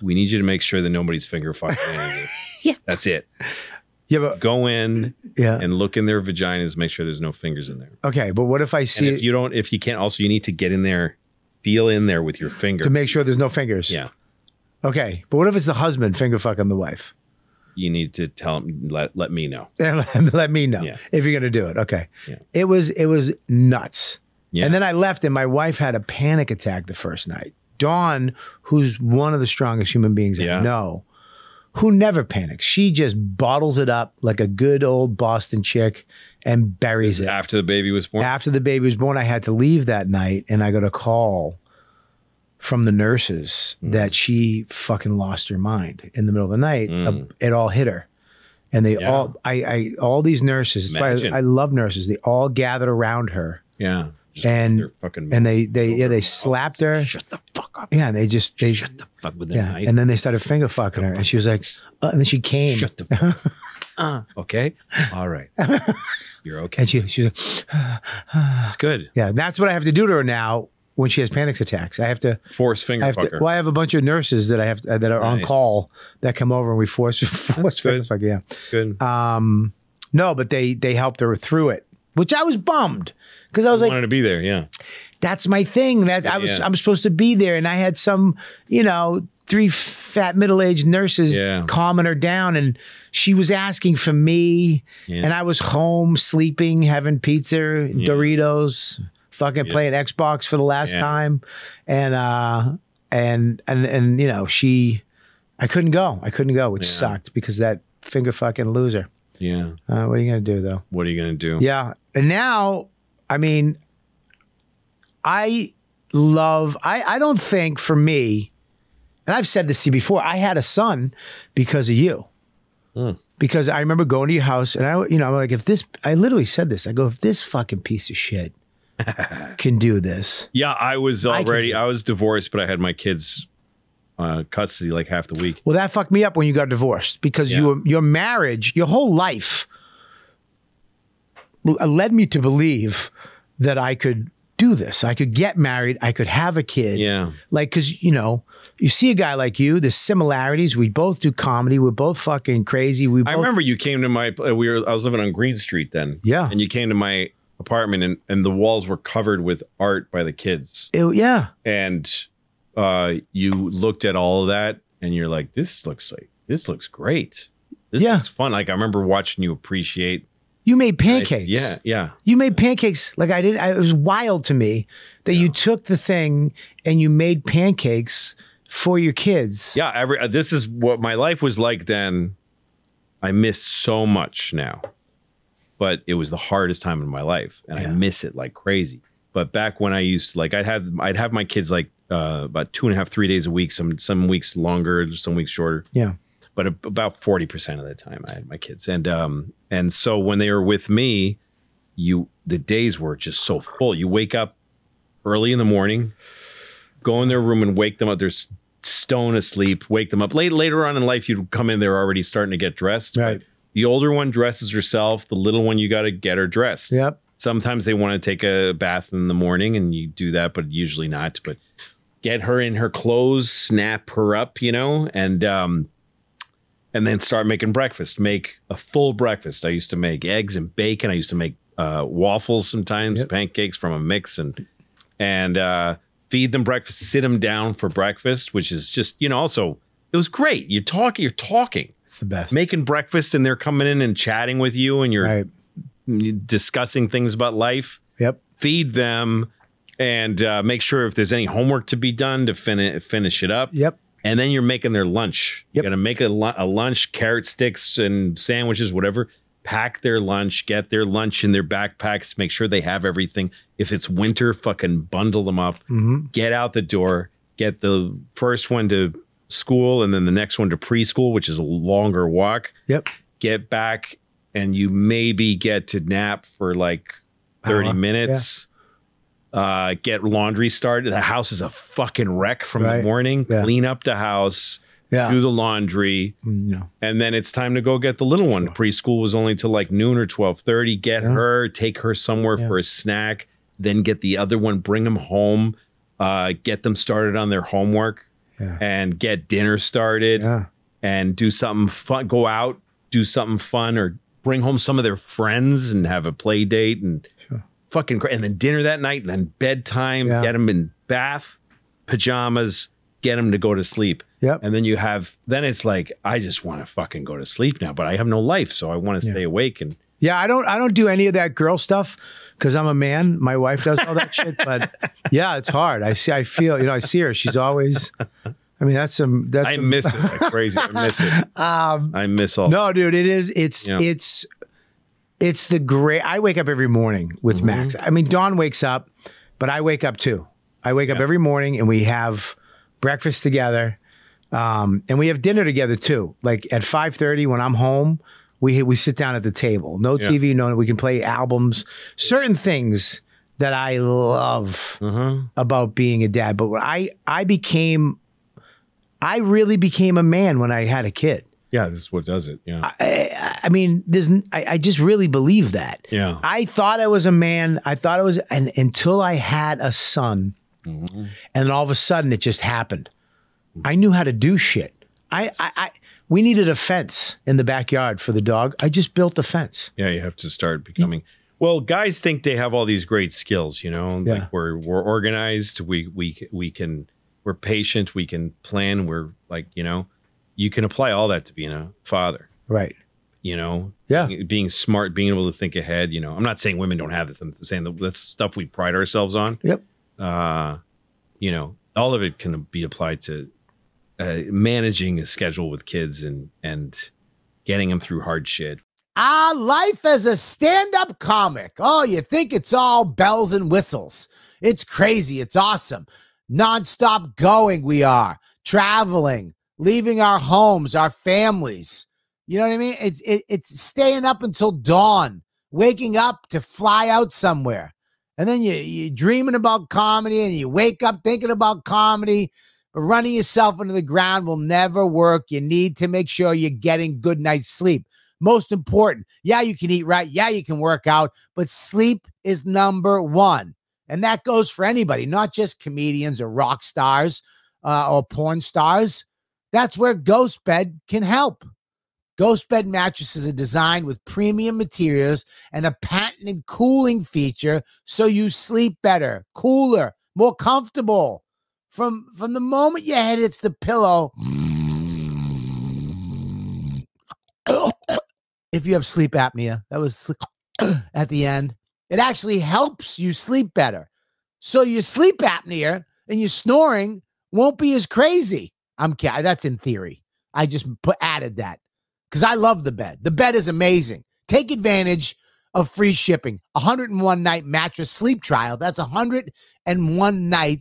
We need you to make sure that nobody's finger fucking anything. Yeah, that's it. Yeah, but go in and look in their vaginas, make sure there's no fingers in there. Okay, but what if I see and if you can't, also you need to get in there, feel in there with your finger to make sure there's no fingers. Yeah. Okay, but what if it's the husband finger fucking the wife? You need to tell him, let me know. Let me know if you're gonna do it. Okay. Yeah. It was nuts. Yeah. And then I left and my wife had a panic attack the first night. Dawn, who's one of the strongest human beings I know, who never panics. She just bottles it up like a good old Boston chick and buries it. After the baby was born? After the baby was born, I had to leave that night and I got a call from the nurses that she fucking lost her mind in the middle of the night. It all hit her. And they all these nurses, I love nurses. They all gathered around her. Yeah. And they slapped her. Shut the fuck up. Yeah, and they shut the fuck with the knife. And then they started finger fucking her, and she was like, and then she came. Shut the fuck. Okay, all right, you're okay. And she was like, that's good. Yeah, that's what I have to do to her now. when she has panic attacks. I have to Force finger fucker. Well, I have a bunch of nurses that I have that are on call that come over and we force finger fuck. Yeah, good. No, but they helped her through it, which I was bummed because I was like, wanted to be there. Yeah, that's my thing. That I'm supposed to be there, and I had some, 3 fat middle-aged nurses calming her down, and she was asking for me, and I was home sleeping, having pizza, Doritos, fucking playing Xbox for the last time, and I couldn't go, which sucked because that finger fucking loser. Yeah. What are you gonna do though? What are you gonna do? Yeah, and now, I mean, I don't think for me. And I've said this to you before. I had a son because of you. Because I remember going to your house and I'm like, I literally said this. I go, if this fucking piece of shit can do this. Yeah, I was divorced, but I had my kids custody like half the week. Well, that fucked me up when you got divorced because your marriage, your whole life led me to believe that I could do this. I could get married. I could have a kid. Yeah. Like, because, you see a guy like you, there's similarities. We both do comedy. We're both fucking crazy. I remember you came to my, I was living on Green Street then. Yeah. And you came to my apartment and the walls were covered with art by the kids. Yeah. And you looked at all of that and you're like, this looks great. This looks fun. Like I remember watching you appreciate. You made pancakes. Yeah. You made pancakes. Like it was wild to me that you took the thing and you made pancakes for your kids. Yeah. This is what my life was like then. I miss so much now, but it was the hardest time in my life and I miss it like crazy. But back when I used to, like, I'd have my kids like about 2.5, 3 days a week, some weeks longer, some weeks shorter. Yeah. But about 40% of the time I had my kids. And so when they were with me, the days were just so full. You wake up early in the morning, go in their room and wake them up. They're stone asleep, wake them up. Later on in life, you'd come in, they're already starting to get dressed. Right. But the older one dresses herself. The little one, you got to get her dressed. Yep. Sometimes they want to take a bath in the morning and you do that, but usually not. But get her in her clothes, snap her up, and then start making breakfast. Make a full breakfast. I used to make eggs and bacon. I used to make waffles sometimes, pancakes from a mix, and feed them breakfast. Sit them down for breakfast, which is just also it was great. You're talking. It's the best. Making breakfast, and they're coming in and chatting with you, and you're discussing things about life. Yep. Feed them, and make sure if there's any homework to be done to finish it up. Yep. And then you're making their lunch. Yep. You got to make a lunch, carrot sticks and sandwiches, whatever. Pack their lunch, get their lunch in their backpacks, make sure they have everything. If it's winter, fucking bundle them up. Get out the door, get the first one to school and then the next one to preschool, which is a longer walk. Yep. Get back and you maybe get to nap for like 30 minutes. Get laundry started. The house is a fucking wreck from the morning. Clean up the house. Do the laundry. And then it's time to go get the little one. Preschool was only till like noon or 12:30. Get her, take her somewhere for a snack. Then get the other one, bring them home. Get them started on their homework. And get dinner started. And do something fun. Go out, do something fun, or bring home some of their friends and have a play date and fucking great. And then dinner that night, and then bedtime, get them in bath, pajamas, get them to go to sleep. And then then it's like, I just want to fucking go to sleep now, but I have no life. So I want to stay awake. And I don't do any of that girl stuff because I'm a man. My wife does all that shit, but it's hard. I feel, I see her. She's always, I miss it like crazy. I miss it. I miss all. No, dude, it's the great. I wake up every morning with Max. I mean, Dawn wakes up, but I wake up too. I wake up every morning and we have breakfast together. And we have dinner together too. Like at 5:30 when I'm home, we sit down at the table. No TV, we can play albums. Certain things that I love about being a dad. But when I really became a man when I had a kid. Yeah, this is what does it. Yeah. I mean, I just really believe that. Yeah. I thought I was a man. I thought I was, and until I had a son, And then all of a sudden, it just happened. I knew how to do shit. We needed a fence in the backyard for the dog. I just built a fence. Yeah, you have to start becoming. Well, guys think they have all these great skills, you know. Yeah. Like we're organized. We're patient. We can plan. We're like, you know, you can apply all that to being a father. Right. You know. Yeah. Being smart, being able to think ahead. You know, I'm not saying women don't have this. I'm saying that's stuff we pride ourselves on. Yep. You know, all of it can be applied to managing a schedule with kids and getting them through hard shit. Life as a stand-up comic. Oh, you think it's all bells and whistles. It's crazy. It's awesome. Non-stop going we are. Traveling. Leaving our homes, our families. You know what I mean? It's staying up until dawn. Waking up to fly out somewhere. And then you're dreaming about comedy and you wake up thinking about comedy. But running yourself into the ground will never work. You need to make sure you're getting good night's sleep. Most important. Yeah, you can eat right. Yeah, you can work out. But sleep is number one. And that goes for anybody, not just comedians or rock stars or porn stars. That's where Ghost Bed can help. Ghost Bed mattresses are designed with premium materials and a patented cooling feature so you sleep better, cooler, more comfortable. From the moment your head hits the pillow, if you have sleep apnea, that was at the end, it actually helps you sleep better. So your sleep apnea and your snoring won't be as crazy. I'm kidding. That's in theory. I just added that because I love the bed. The bed is amazing. Take advantage of free shipping. 101 night mattress sleep trial. That's 101 night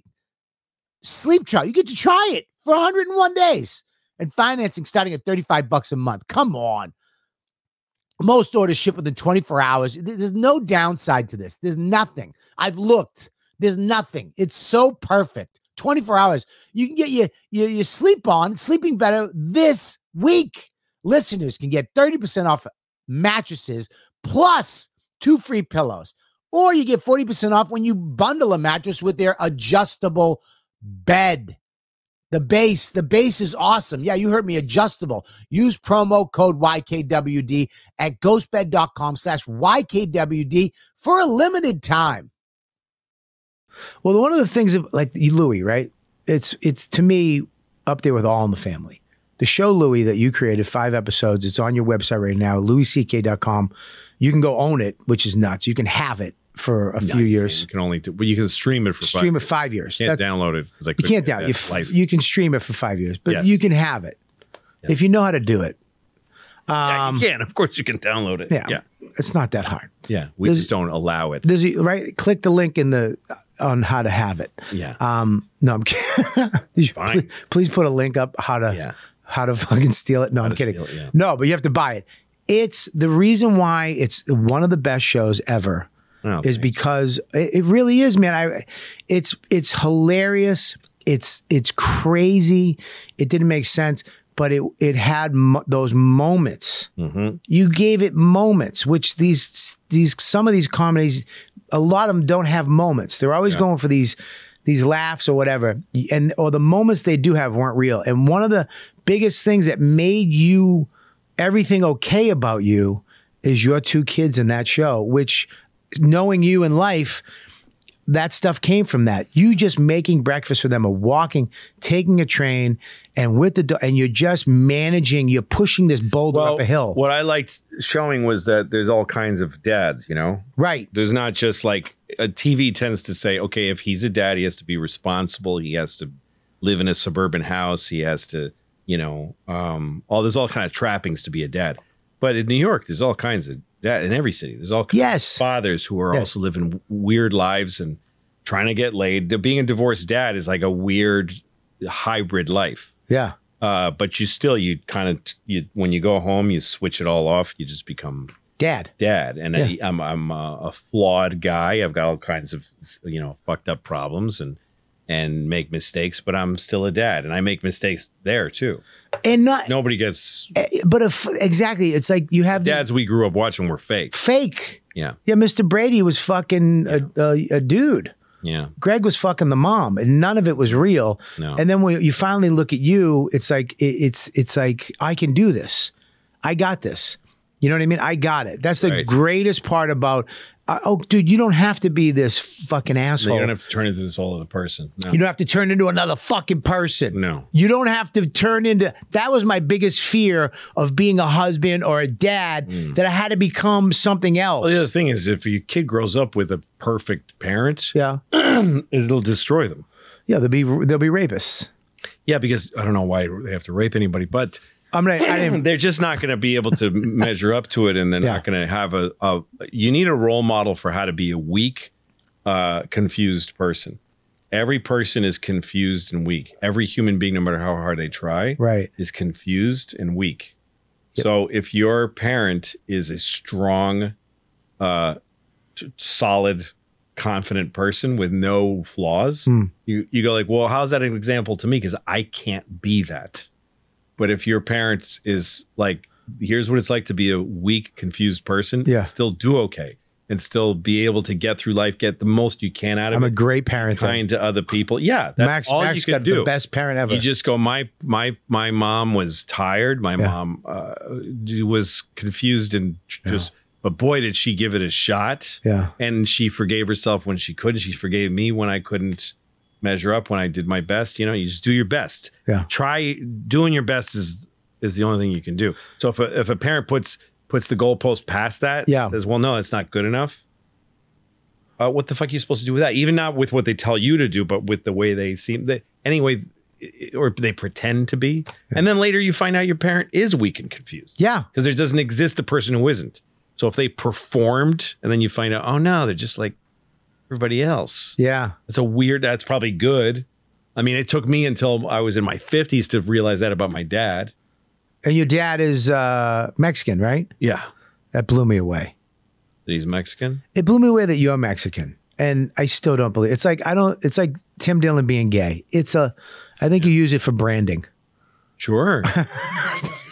sleep trial. You get to try it for 101 days and financing starting at $35 a month. Come on. Most orders ship within 24 hours. There's no downside to this. There's nothing. I've looked. There's nothing. It's so perfect. 24 hours. You can get your sleeping better this week. Listeners can get 30% off mattresses plus 2 free pillows. Or you get 40% off when you bundle a mattress with their adjustable bed. The base is awesome. Yeah, you heard me, adjustable. Use promo code YKWD at ghostbed.com/YKWD for a limited time. Well, one of the things like Louie, right? It's to me up there with All in the Family. The show Louie that you created, 5 episodes. It's on your website right now, louisck.com. You can go own it, which is nuts. You can have it for a few years. You can only but you can stream it for 5 years. You can't download it. You can't download it. You can stream it for 5 years, but yes. You can have it if you know how to do it. Yeah, you can. Of course, you can download it. Yeah. It's not that hard. Yeah, we just don't allow it. Right? Click the link on how to have it. Yeah. No, I'm kidding. Fine. Please put a link up how to fucking steal it. No, I'm kidding. No, but you have to buy it. It's the reason why it's one of the best shows ever. Is because it really is, man. It's hilarious. It's crazy. It didn't make sense, but it had those moments. Mm-hmm. You gave it moments, which some of these comedies, a lot of them don't have moments. They're always going for these laughs or whatever, or the moments they do have weren't real. And one of the biggest things that made everything okay about you is your 2 kids in that show, which. Knowing you in life, that stuff came from that. You just making breakfast for them, or walking, taking a train, and and you're just managing. You're pushing this boulder up a hill. What I liked showing was that there's all kinds of dads. You know, right? There's not just like a TV tends to say, okay, if he's a dad, he has to be responsible. He has to live in a suburban house. He has to, there's all kind of trappings to be a dad. But in New York, there's all kinds of that in every city. There's all kinds of fathers who are also living weird lives and trying to get laid. Being a divorced dad is like a weird hybrid life. Yeah. But when you go home, you switch it all off. You just become dad. And I'm a flawed guy. I've got all kinds of, fucked up problems and make mistakes, but I'm still a dad, and I make mistakes there too. And nobody gets. But exactly, it's like you have dads we grew up watching were fake. Yeah, Mr. Brady was fucking a dude. Yeah. Greg was fucking the mom, and none of it was real. No. And then when you finally look at you, it's like it's like I can do this. I got this. You know what I mean? I got it. That's the greatest part about. Oh, dude, you don't have to be this fucking asshole. No, you don't have to turn into this whole other person. No. You don't have to turn into another fucking person. No. You don't have to turn into. That was my biggest fear of being a husband or a dad, that I had to become something else. Well, the other thing is, if your kid grows up with a perfect parent, it'll destroy them. Yeah, they'll be rapists. Yeah, because I don't know why they have to rape anybody, but they're just not going to be able to measure up to it, and they're not going to have a. You need a role model for how to be a weak, confused person. Every person is confused and weak. Every human being, no matter how hard they try, is confused and weak. Yep. So if your parent is a strong, solid, confident person with no flaws, you go like, well, how's that an example to me? Because I can't be that. But if your parent is like, here's what it's like to be a weak, confused person, still do okay and still be able to get through life, get the most you can out of it. I'm a great parent. Kind to other people. Yeah, that's all you can do. The best parent ever. You just go, my mom was tired. My mom was confused and just, but boy, did she give it a shot. Yeah. And she forgave herself when she couldn't. She forgave me when I couldn't measure up, when I did my best. You know, you just do your best. Yeah. Try doing your best is the only thing you can do. So if a parent puts the goalpost past that, says, well, no, it's not good enough. What the fuck are you supposed to do with that? Even not with what they tell you to do, but with the way they seem. Anyway, or they pretend to be. And then later you find out your parent is weak and confused. Yeah. Because there doesn't exist a person who isn't. So if they performed and then you find out, oh no, they're just like everybody else. Yeah. That's probably good. I mean, it took me until I was in my 50s to realize that about my dad. And your dad is Mexican, right? Yeah. That blew me away. That he's Mexican? It blew me away that you're Mexican. And I still don't believe it's like it's like Tim Dillon being gay. I think you use it for branding. Sure.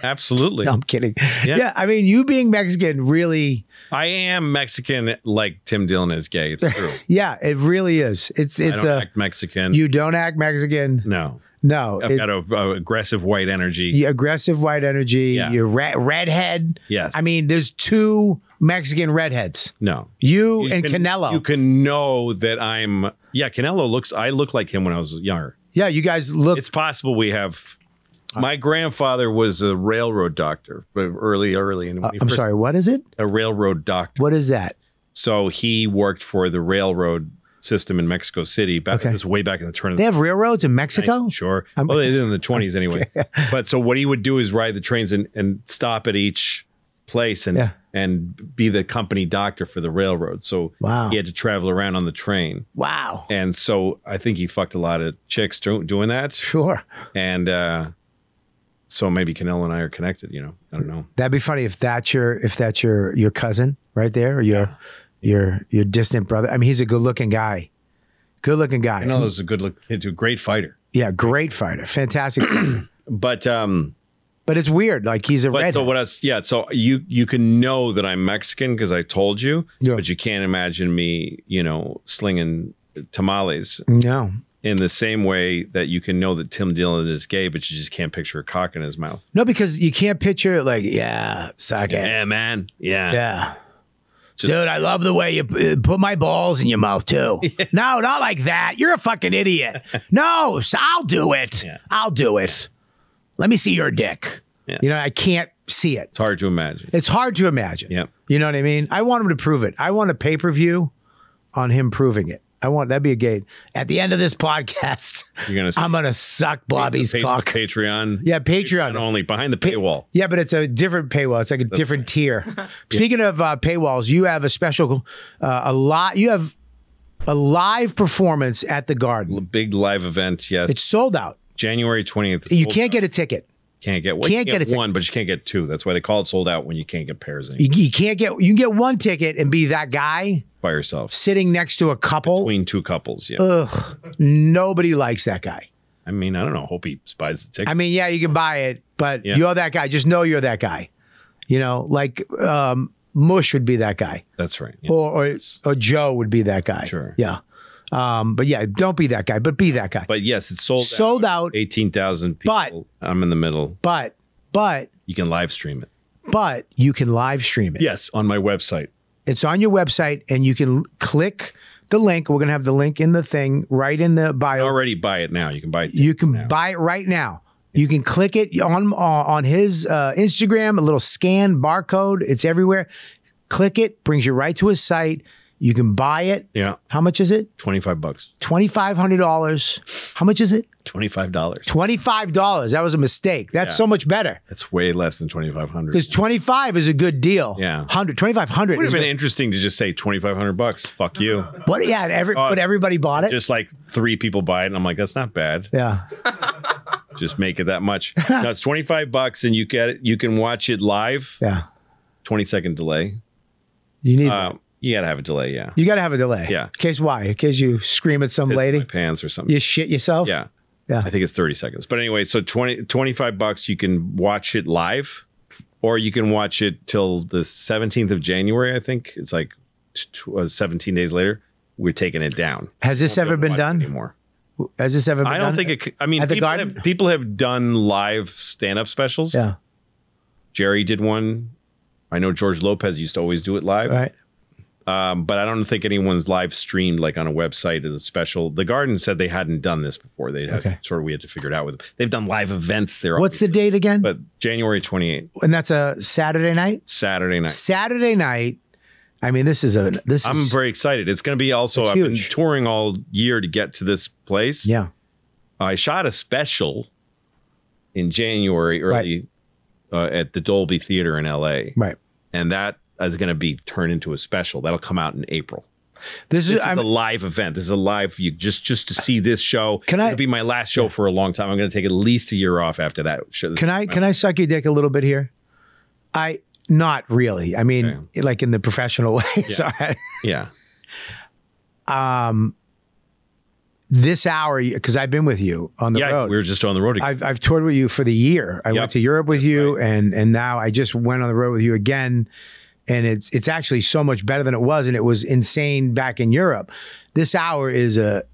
Absolutely. No, I'm kidding. Yeah, I mean, you being Mexican really. I am Mexican like Tim Dillon is gay. It's true. Yeah, it really is. I don't act Mexican. You don't act Mexican. No. No. I've got a aggressive white energy. Aggressive white energy. Yeah. You're redhead. Yes. I mean, there's two Mexican redheads. No. You and Canelo. You can know that I'm. Yeah, Canelo I look like him when I was younger. Yeah, you guys look. It's possible we have. My grandfather was a railroad doctor, early. And I'm sorry, what is it? A railroad doctor. What is that? So he worked for the railroad system in Mexico City. It was way back in the turn of They have railroads in Mexico? Sure. Well, they did in the 20s anyway. But so what he would do is ride the trains and stop at each place and be the company doctor for the railroad. So he had to travel around on the train. Wow. And so I think he fucked a lot of chicks doing that. Sure. And so maybe Canelo and I are connected, you know. I don't know. That'd be funny if that's your cousin right there, or your distant brother. I mean, he's a good-looking guy. Good-looking guy. Canelo's a great fighter. Yeah, great fighter. Fantastic fighter. But it's weird. Like he's a redhead. So what else? Yeah. So you can know that I'm Mexican because I told you, but you can't imagine me, you know, slinging tamales. No. In the same way that you can know that Tim Dillon is gay, but you just can't picture a cock in his mouth. No, because you can't picture like, suck it. Yeah, man. Yeah. Yeah. Dude, I love the way you put my balls in your mouth too. Yeah. No, not like that. You're a fucking idiot. No, I'll do it. Yeah. I'll do it. Let me see your dick. Yeah. You know, I can't see it. It's hard to imagine. It's hard to imagine. Yeah. You know what I mean? I want him to prove it. I want a pay-per-view on him proving it. That'd be a gate. At the end of this podcast, I'm gonna suck Bobby's cock. Patreon. Yeah, Patreon only behind the paywall. Yeah, but it's a different paywall. It's like a different tier. Speaking of paywalls, you have a special, you have a live performance at the Garden. Big live event. Yes, it's sold out. January 20th. You can't get a ticket. Can't get one, but you can't get two. That's why they call it sold out when you can't get pairs. You can get one ticket and be that guy by yourself, sitting next to a couple, between two couples. Yeah. Ugh, nobody likes that guy. I mean, I don't know. Hope he buys the ticket. I mean, yeah, you can buy it, but you're that guy. Just know you're that guy. You know, like Mush would be that guy. That's right. Yeah. Or Joe would be that guy. Sure. Yeah. But yeah, don't be that guy, but be that guy. But yes, it's sold out. 18,000 people. But I'm in the middle. But you can live stream it. But you can live stream it. Yes, on my website. It's on your website, and you can click the link. We're going to have the link in the thing right in the bio. Already buy it now. You can buy it. You can buy it right now. You can click it on his Instagram, a little scan barcode. It's everywhere. Click it, brings you right to his site. You can buy it. Yeah. How much is it? $25. $2,500. How much is it? $25. $25. That was a mistake. That's so much better. That's way less than $2,500. Because 25 is a good deal. Yeah. 2,500. Would have been interesting to just say $2,500. Fuck you. What? Yeah. But everybody bought it. Just like 3 people buy it, and I'm like, that's not bad. Yeah. Just make it that much. No, it's $25, and you get it. You can watch it live. Yeah. 20-second delay. You need. You gotta have a delay. Yeah. You gotta have a delay. Yeah. In case why? In case you scream at some lady. My pants or something. You shit yourself. Yeah. Yeah. I think it's 30 seconds. But anyway, so $25, you can watch it live, or you can watch it till the 17th of January. I think it's like 17 days later. We're taking it down. Has this ever been done anymore? Has this ever been done? I don't think it. I mean, At the Garden? people have done live stand-up specials. Yeah. Jerry did one. I know George Lopez used to always do it live. Right. But I don't think anyone's live streamed like on a website as a special. The Garden said they hadn't done this before. They had we had to figure it out with them. They've done live events there. What's the date again? But January 28th. And that's a Saturday night? Saturday night. Saturday night. I mean, I'm very excited. It's going to be also, I've been touring all year to get to this place. Yeah. I shot a special in January early at the Dolby Theater in LA. Right. And that is going to be turned into a special. That'll come out in April. This is a live event. This is a live, just to see this show. It'll be my last show for a long time. I'm going to take at least a year off after that. Can I suck your dick a little bit here? Not really. I mean, like in the professional way. Yeah. Sorry. Yeah. This hour, because I've been with you on the road. We were just on the road again. I've toured with you for the year. I went to Europe with you, and now I just went on the road with you again. And it's actually so much better than it was, and it was insane back in Europe. This hour is a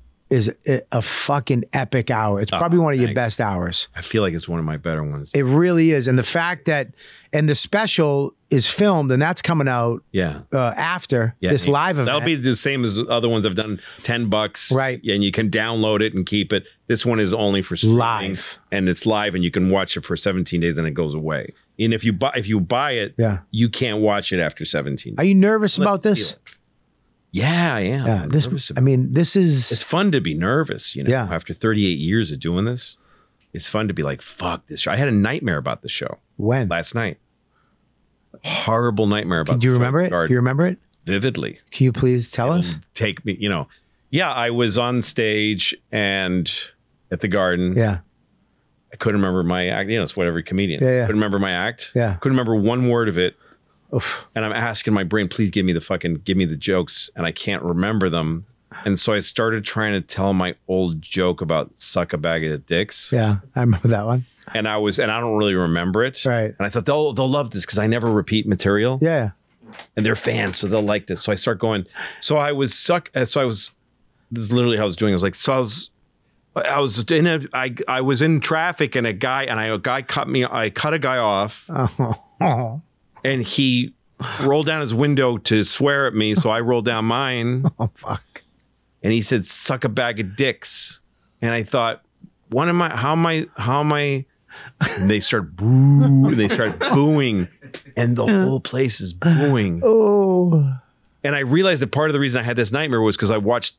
fucking epic hour. It's probably one of your best hours. I feel like it's one of my better ones. It really is. And the fact that, and the special is filmed, and that's coming out after this live event. That'll be the same as other ones I've done, $10. Right. And you can download it and keep it. This one is only for streaming. Live. And it's live, and you can watch it for 17 days and it goes away. And if you buy it, you can't watch it after 17 days. Are you nervous about this? Yeah, I am. Yeah, it's fun to be nervous, after 38 years of doing this. It's fun to be like, fuck this show. I had a nightmare about the show. When? Last night. Horrible nightmare about Do you remember it? Do you remember it? Vividly. Can you please tell us? Take me, I was on stage and at the Garden. Yeah. I couldn't remember my act. It's what every comedian. Yeah. Couldn't remember my act. Yeah. Couldn't remember one word of it. Oof. And I'm asking my brain, please give me the jokes. And I can't remember them. And so I started trying to tell my old joke about suck a bag of dicks. Yeah, I remember that one. And I don't really remember it. Right. And I thought they'll love this because I never repeat material. Yeah. And they're fans, so they'll like this. So I start going. This is literally how I was doing. I was like, I was in traffic and a guy cut me. I cut a guy off. Oh. And he rolled down his window to swear at me, so I rolled down mine. Oh fuck. And he said, "Suck a bag of dicks." And I thought, how am I? And they start booing, and the whole place is booing. Oh. And I realized that part of the reason I had this nightmare was because I watched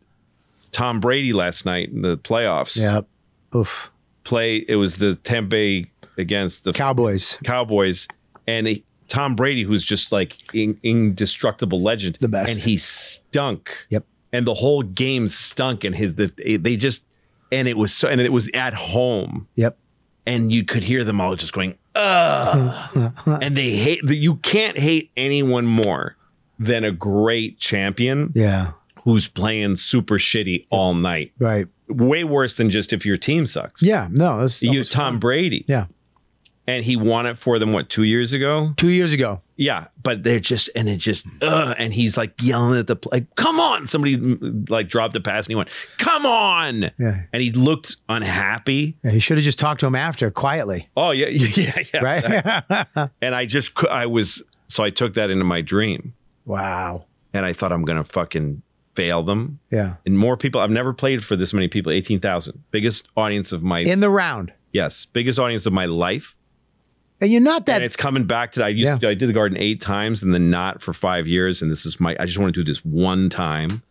Tom Brady last night in the playoffs. Yep. Oof. It was the Tampa Bay against the Cowboys. And Tom Brady, who's just like indestructible legend. The best. And he stunk. Yep. And the whole game stunk. And it was at home. Yep. And you could hear them all just going, ugh. And you can't hate anyone more than a great champion. Yeah. Who's playing super shitty all night. Right. Way worse than just if your team sucks. Yeah. No. You Tom Brady. Yeah. And he won it for them, what, 2 years ago? 2 years ago. Yeah, but they're just, and it just, and he's like yelling at the, like, come on. Somebody like dropped a pass and he went, come on. Yeah. And he looked unhappy. Yeah, he should have just talked to him after quietly. Oh, yeah, yeah. Right? And I took that into my dream. Wow. And I thought I'm going to fucking fail them. Yeah. And more people, I've never played for this many people, 18,000. Biggest audience of my, in the round. Yes, biggest audience of my life. And you're not that. And it's coming back to, I did the Garden 8 times and then not for 5 years. And this is I just want to do this one time.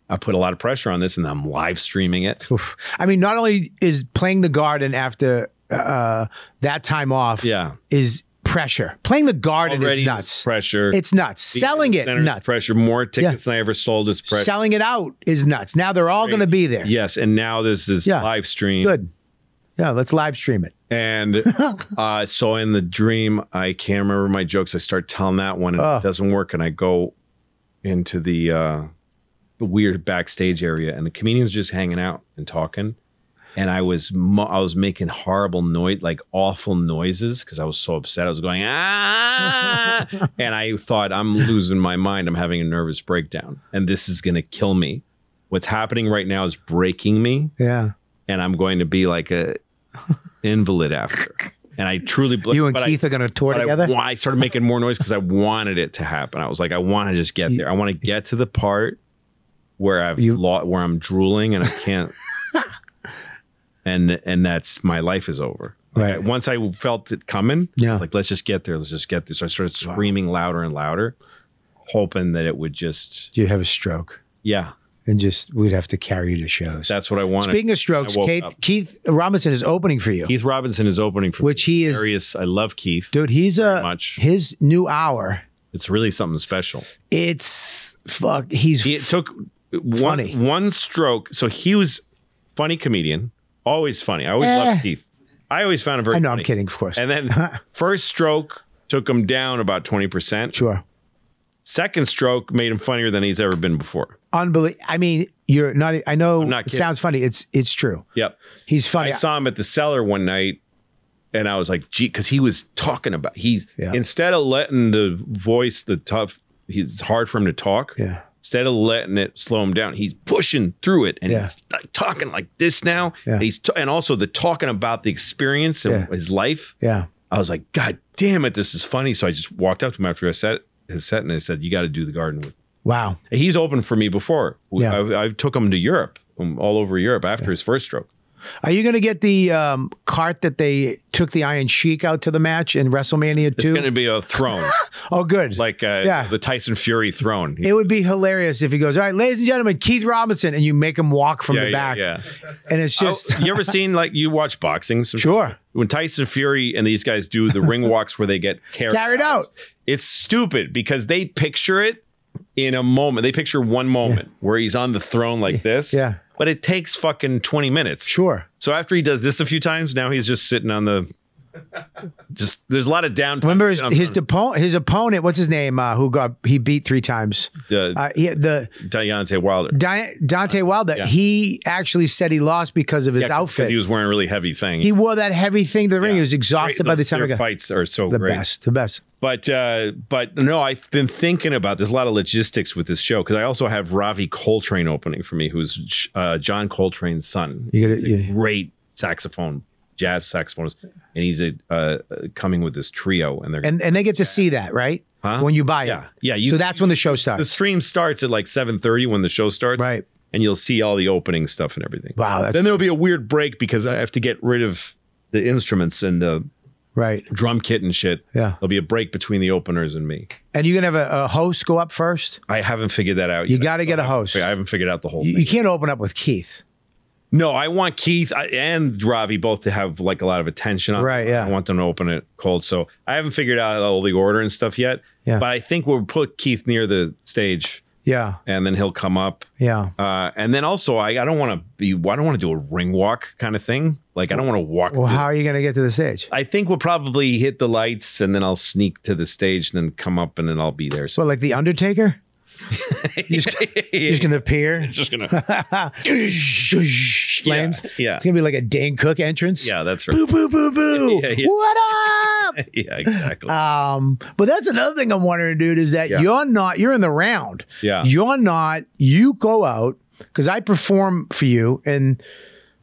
I put a lot of pressure on this and I'm live streaming it. Oof. I mean, not only is playing the Garden after that time off is pressure. Playing the Garden Already is nuts. Pressure. It's nuts. Selling it, nuts. Pressure. More tickets than I ever sold is pressure. Selling it out is nuts. Now they're all going to be there. Yes. And now this is live stream. Good. Yeah, let's live stream it. And so in the dream, I can't remember my jokes. I start telling that one and it doesn't work. And I go into the weird backstage area and the comedians just hanging out and talking. And I was making horrible noise, like awful noises because I was so upset. I was going, ah. And I thought, I'm losing my mind. I'm having a nervous breakdown. And this is going to kill me. What's happening right now is breaking me. Yeah. And I'm going to be like a invalid after. And I truly believe you and Keith are going to tour together. I started making more noise because I wanted it to happen. I was like, I want to just get there. I want to get to the part where where I'm drooling and I can't. and that's my life is over. Right. Once I felt it coming, I was like, let's just get there. Let's just get there. So I started screaming louder and louder, hoping that it would just. You have a stroke. Yeah. And we'd have to carry you to shows. That's what I wanted. Speaking of strokes, Keith Robinson is opening for you. Keith Robinson is opening for me. Which he is. I love Keith. Dude, he's his new hour. It's really something special. It's He took one stroke. So he was funny comedian, always funny. I always loved Keith. I always found him very funny. I'm kidding, of course. And then first stroke took him down about 20%. Sure. Second stroke made him funnier than he's ever been before. Unbelievable. I mean, you're not. I know it kidding. sounds funny. It's true. Yep. He's funny. I saw him at the Cellar one night, and I was like, "Gee," because he was talking about instead of letting the voice it's hard for him to talk. Yeah. Instead of letting it slow him down, he's pushing through it and he's talking like this now. Yeah. And also the talking about the experience and his life. Yeah. I was like, God damn it, this is funny. So I just walked up to him after his set, and I said, "You got to do the Garden with." Wow. He's opened for me before. Yeah. I took him to Europe, all over Europe after his first stroke. Are you going to get the cart that they took the Iron Sheik out to the match in WrestleMania 2? It's going to be a throne. Oh, good. Like the Tyson Fury throne. It would be hilarious if he goes, all right, ladies and gentlemen, Keith Robinson, and you make him walk from the back. Yeah. And it's just... you ever seen, you watch boxing? Sure. When Tyson Fury and these guys do the ring walks where they get carried out, it's stupid because they picture it in a moment. They picture one moment where he's on the throne like this. Yeah. But it takes fucking 20 minutes. Sure. So after he does this a few times, now he's just sitting on the... there's a lot of downtime. Remember his opponent, what's his name, he beat 3 times? Deontay Wilder. Deontay Wilder. Yeah. He actually said he lost because of his outfit. Because he was wearing a really heavy thing. He wore that heavy thing to the ring. He was exhausted by the time he got... fights are so great. The best. But no, I've been thinking about there's a lot of logistics with this show because I also have Ravi Coltrane opening for me, who's John Coltrane's son. He's a great jazz saxophonist, and he's coming with this trio, and they get to see that, right? Huh? When you buy it. Yeah. So that's when the show starts. The stream starts at like 7:30 when the show starts, right? And you'll see all the opening stuff and everything. Wow. Then there'll be a weird break because I have to get rid of the instruments and the drum kit and shit. Yeah. There'll be a break between the openers and me. And you're going to have a host go up first? I haven't figured that out yet. You got to get a host. I haven't figured out the whole thing. You can't open up with Keith. No, I want Keith and Ravi both to have like a lot of attention on it. Yeah. I want them to open it cold. So I haven't figured out all the order and stuff yet. Yeah. But I think we'll put Keith near the stage. Yeah. And then he'll come up. Yeah. And then also I don't want to do a ring walk kind of thing. Like I don't want to walk. Well, how are you going to get to the stage? I think we'll probably hit the lights and then I'll sneak to the stage and then come up and then I'll be there. So like the Undertaker? You're just gonna appear. It's just gonna flames. Yeah. It's gonna be like a Dane Cook entrance. Yeah, that's right. Boo boo boo boo. Yeah. What up? Yeah, exactly. But that's another thing I'm wondering, dude, is that you're in the round. Yeah. You go out, because I perform for you, and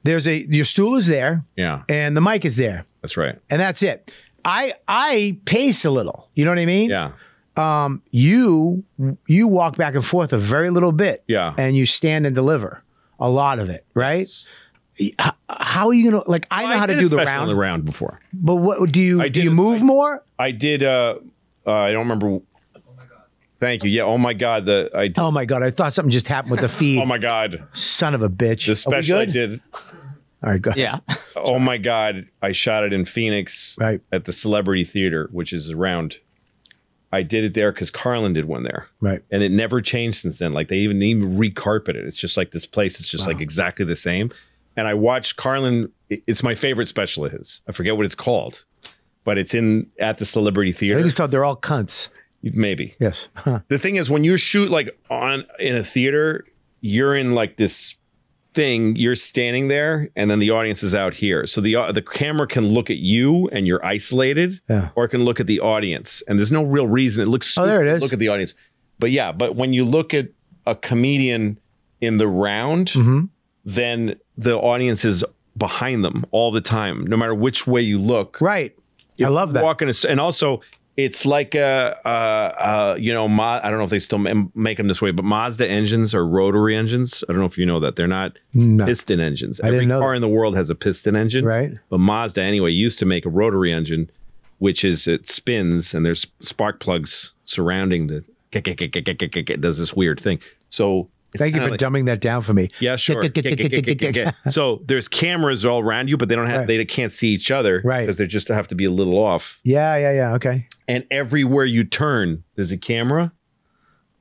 your stool is there. Yeah. And the mic is there. That's right. And that's it. I pace a little. You know what I mean? Yeah. You walk back and forth a very little bit. Yeah. And you stand and deliver a lot of it, right? How are you gonna I know how to do the round. On the round before. But what do you move more? I did I don't remember. Oh my God. Thank you. Yeah, oh my God. Oh my God, I thought something just happened with the feed. Oh my God. Son of a bitch. The special I did. All right, go ahead. Yeah. Oh my God. I shot it in Phoenix at the Celebrity Theater, which is around. I did it there because Carlin did one there. Right. And it never changed since then. Like they even re-carpet it. It's just like this place. It's just like exactly the same. And I watched Carlin. It's my favorite special of his. I forget what it's called, but it's at the Celebrity Theater. I think it's called They're All Cunts. Maybe. Yes. Huh. The thing is, when you shoot in a theater, you're in like this thing, you're standing there and then the audience is out here, so the camera can look at you and you're isolated, or it can look at the audience, and there's no real reason. It looks stupid there it is. to look at the audience, but when you look at a comedian in the round, then the audience is behind them all the time, no matter which way you look. Right. I love that. And also it's like I don't know if they still make them this way, but Mazda engines are rotary engines. I don't know if you know that. They're not piston engines. Every car in the world has a piston engine. Right. But Mazda, anyway, used to make a rotary engine, which is it spins and there's spark plugs surrounding it does this weird thing. So thank you for dumbing that down for me. Yeah, sure. So there's cameras all around you, but they can't see each other, right? Because they just have to be a little off. Yeah. Okay. And everywhere you turn, there's a camera,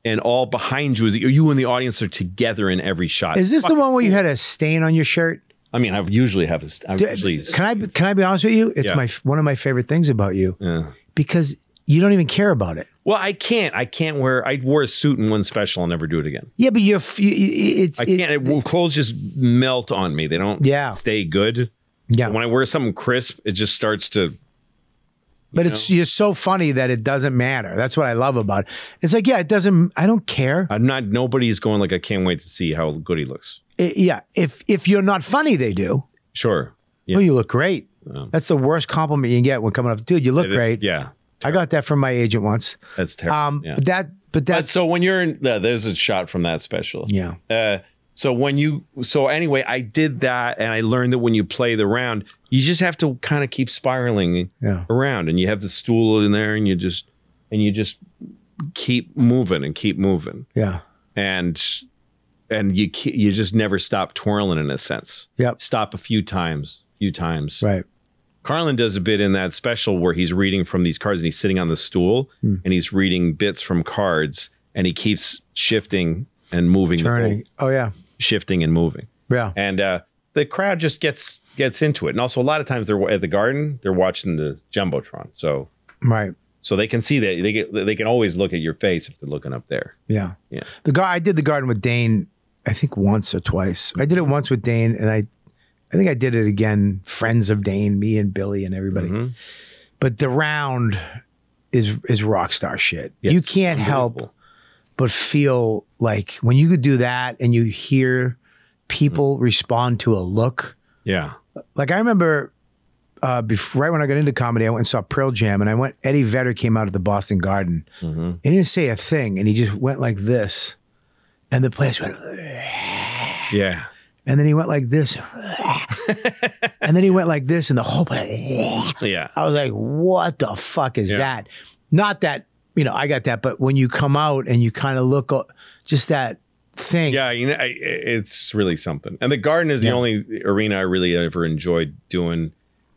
and all behind you and the audience are together in every shot. Is this the one where you had a stain on your shirt? I mean, I usually have Can I be honest with you? It's one of my favorite things about you. Yeah. Because you don't even care about it. Well, I can't wear. I wore a suit in one special. I'll never do it again. Yeah, but clothes just melt on me. They don't stay good. Yeah. When I wear something crisp, it just starts to. But you're so funny that it doesn't matter. That's what I love about it. It's like, it doesn't. I don't care. Nobody's going like, I can't wait to see how good he looks. If you're not funny, they do. Sure. Yeah. Well, you look great. That's the worst compliment you can get when coming up. Dude, you look great. Yeah. I got that from my agent once. That's terrible. But so when you're in, there's a shot from that special. Yeah. So anyway, I did that, and I learned that when you play the round, you just have to kind of keep spiraling around, and you have the stool in there, and you just keep moving and keep moving. Yeah. And you just never stop twirling in a sense. Yep. Stop a few times. Right. Carlin does a bit in that special where he's reading from these cards and he's sitting on the stool and he's reading bits from cards and he keeps shifting and moving. Turning. Shifting and moving. Yeah. And the crowd just gets into it. And also a lot of times they're at the Garden, they're watching the Jumbotron. So So they can see that. They can always look at your face if they're looking up there. Yeah. I did the Garden with Dane, I think once or twice. I did it once with Dane, and I think I did it again, friends of Dane, me and Billy and everybody. But the round is rock star shit. Yes, you can't help but feel like when you could do that and you hear people respond to a look. Yeah. Like I remember right when I got into comedy, I went and saw Pearl Jam, and Eddie Vedder came out at the Boston Garden. And he didn't say a thing, and he just went like this. And the place went, yeah. And then he went like this. And then he went like this, and the whole place. Yeah. I was like, what the fuck is that? Not that, I got that, but when you come out and you kind of look, just that thing. Yeah, it's really something. And the Garden is the only arena I really ever enjoyed doing,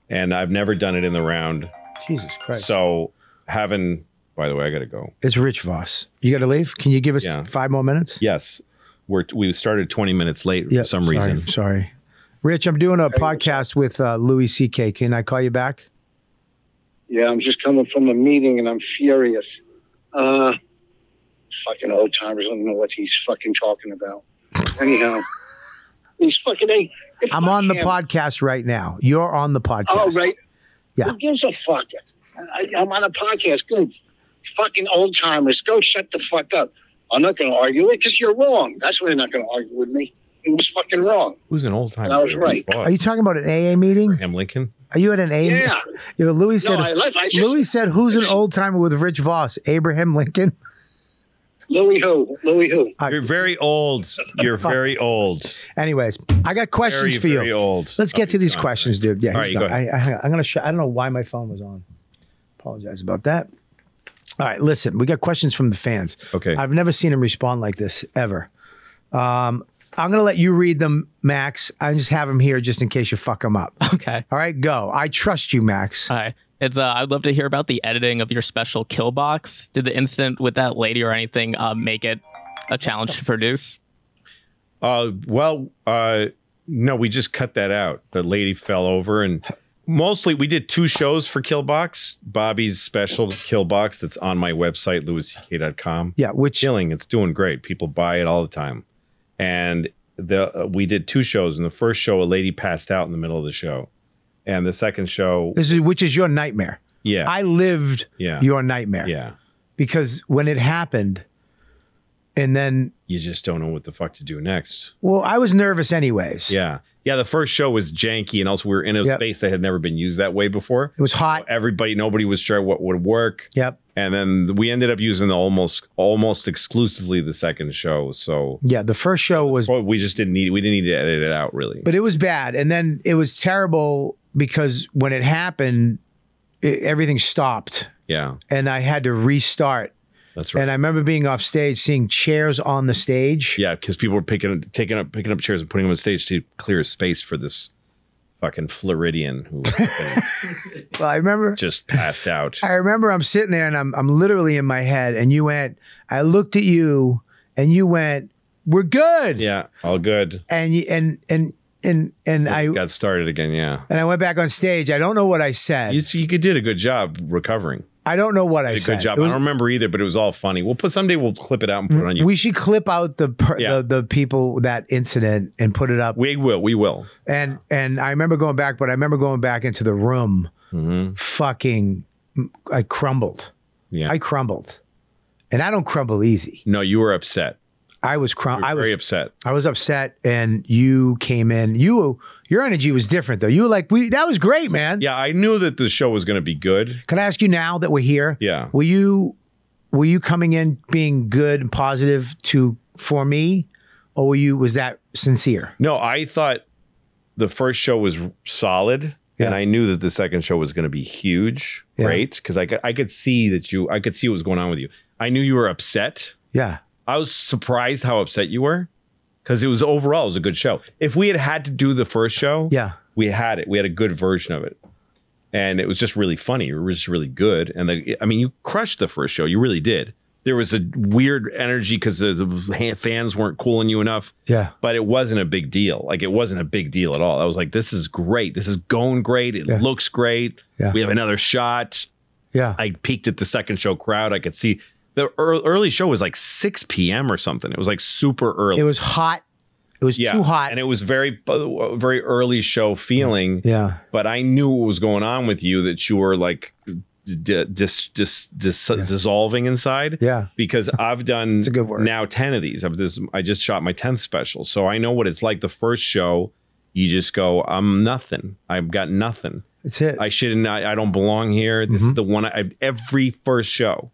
and I've never done it in the round. Jesus Christ. So by the way, I got to go. It's Rich Voss. You got to leave? Can you give us 5 more minutes? Yes. We started 20 minutes late for some reason. Sorry. Rich, I'm doing a podcast with Louis C.K. Can I call you back? Yeah, I'm just coming from a meeting and I'm furious. Fucking old timers don't know what he's fucking talking about. Anyhow, he's fucking a. I'm on the podcast right now. You're on the podcast. Oh, right. Yeah. Who gives a fuck? I'm on a podcast. Good. Fucking old timers. Go shut the fuck up. I'm not going to argue it because you're wrong. That's why they're not going to argue with me. He was fucking wrong. Who's an old timer? And I was right. Are you talking about an AA meeting? Abraham Lincoln? Are you at an AA? Yeah. You know, Louis said. Louis said, "Who's an old timer with Rich Voss?" Abraham Lincoln. Louis who? Louis who? You're very old. You're very old. Anyways, I got questions for you. Very old. Let's get to these questions, dude. Yeah. All right, go ahead. I'm gonna. I don't know why my phone was on. Apologize about that. All right, listen. We got questions from the fans. Okay. I've never seen him respond like this ever. I'm gonna let you read them, Max. I just have them here just in case you fuck them up. Okay. All right, go. I trust you, Max. All right. It's I'd love to hear about the editing of your special kill box. Did the incident with that lady or anything make it a challenge to produce? No, we just cut that out. The lady fell over, and mostly we did 2 shows for Killbox. Bobby's special Killbox that's on my website, louisck.com. Yeah, which killing. It's doing great. People buy it all the time. And we did 2 shows. In the first show, a lady passed out in the middle of the show. And the second show, which is your nightmare. Yeah. I lived your nightmare. Yeah. Because when it happened, and then you just don't know what the fuck to do next. Well, I was nervous anyways. Yeah. Yeah, the first show was janky, and also we were in a space that had never been used that way before. It was hot. Nobody was sure what would work. Yep. And then we ended up using almost exclusively the second show. So yeah, the first show was we didn't need to edit it out really. But it was bad, and then it was terrible because when it happened, everything stopped. Yeah. And I had to restart. That's right. And I remember being off stage, seeing chairs on the stage. Yeah, because people were picking up chairs and putting them on stage to clear space for this fucking Floridian who well, I remember just passed out. I remember I'm sitting there and I'm literally in my head, and you went. I looked at you, and you went, "We're good." Yeah, all good. And I got started again. Yeah. And I went back on stage. I don't know what I said. You did a good job recovering. I don't know what I said. Good job. I don't remember either, but it was all funny. Someday we'll clip it out and put it on YouTube. We should clip out the people, that incident, and put it up. We will. And I remember going back, but I remember going back into the room. Fucking, I crumbled. Yeah, I crumbled, and I don't crumble easy. No, you were upset. I was very upset. I was upset, and you came in. Your energy was different, though. You were like, that was great, man. Yeah, I knew that the show was going to be good. Can I ask you now that we're here? Yeah. Were you coming in being good and positive for me, or was that sincere? No, I thought the first show was solid, and I knew that the second show was going to be huge, right? Because I could see I could see what was going on with you. I knew you were upset. Yeah. I was surprised how upset you were, because it was a good show. If we had to do the first show, we had it. We had a good version of it, and it was just really funny. It was just really good. And you crushed the first show. You really did. There was a weird energy because the fans weren't cooling you enough. Yeah, but it wasn't a big deal. Like, it wasn't a big deal at all. I was like, this is great. This is going great. It looks great. Yeah. We have another shot. Yeah, I peeked at the second show crowd. I could see. The early show was like 6 p.m. or something. It was like super early. It was hot. It was too hot. And it was very early show feeling. Yeah. But I knew what was going on with you, that you were like dissolving inside. Yeah. Because I've done a good word. Now 10 of these. I just shot my 10th special. So I know what it's like. The first show, you just go, I'm nothing. I've got nothing. That's it. I don't belong here. This is the one. Every first show.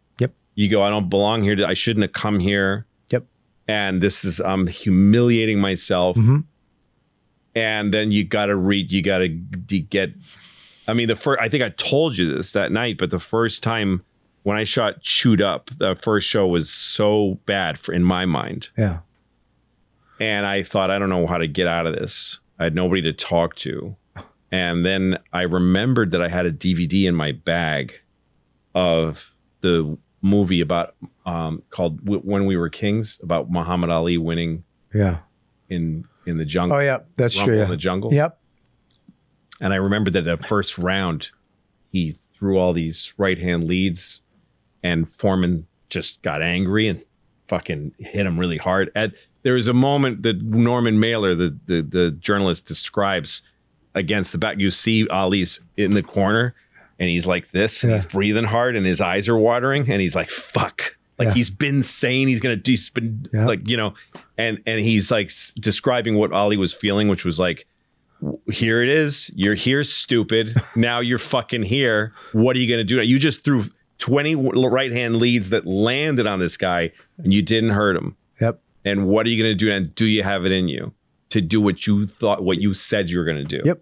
You go, I don't belong here. I shouldn't have come here. Yep. And I'm humiliating myself. And then you got to get, I think I told you this that night, but the first time when I shot Chewed Up, the first show was so bad in my mind. Yeah. And I thought, I don't know how to get out of this. I had nobody to talk to. And then I remembered that I had a DVD in my bag of the movie about called When We Were Kings, about Muhammad Ali winning in the jungle. Oh yeah, that's Rumble true. In the jungle. Yep. And I remember that the first round he threw all these right hand leads, and Foreman just got angry and fucking hit him really hard. There was a moment that Norman Mailer, the journalist, describes against the back. You see Ali's in the corner and he's like this, and he's breathing hard and his eyes are watering and he's like, fuck. Like he's been saying he's going to like, you know, and he's like describing what Ali was feeling, which was like, here it is. You're here, stupid. Now you're fucking here. What are you going to do? You just threw 20 right-hand leads that landed on this guy and you didn't hurt him. Yep. And what are you going to do? And do you have it in you to do what you thought, what you said you were going to do? Yep.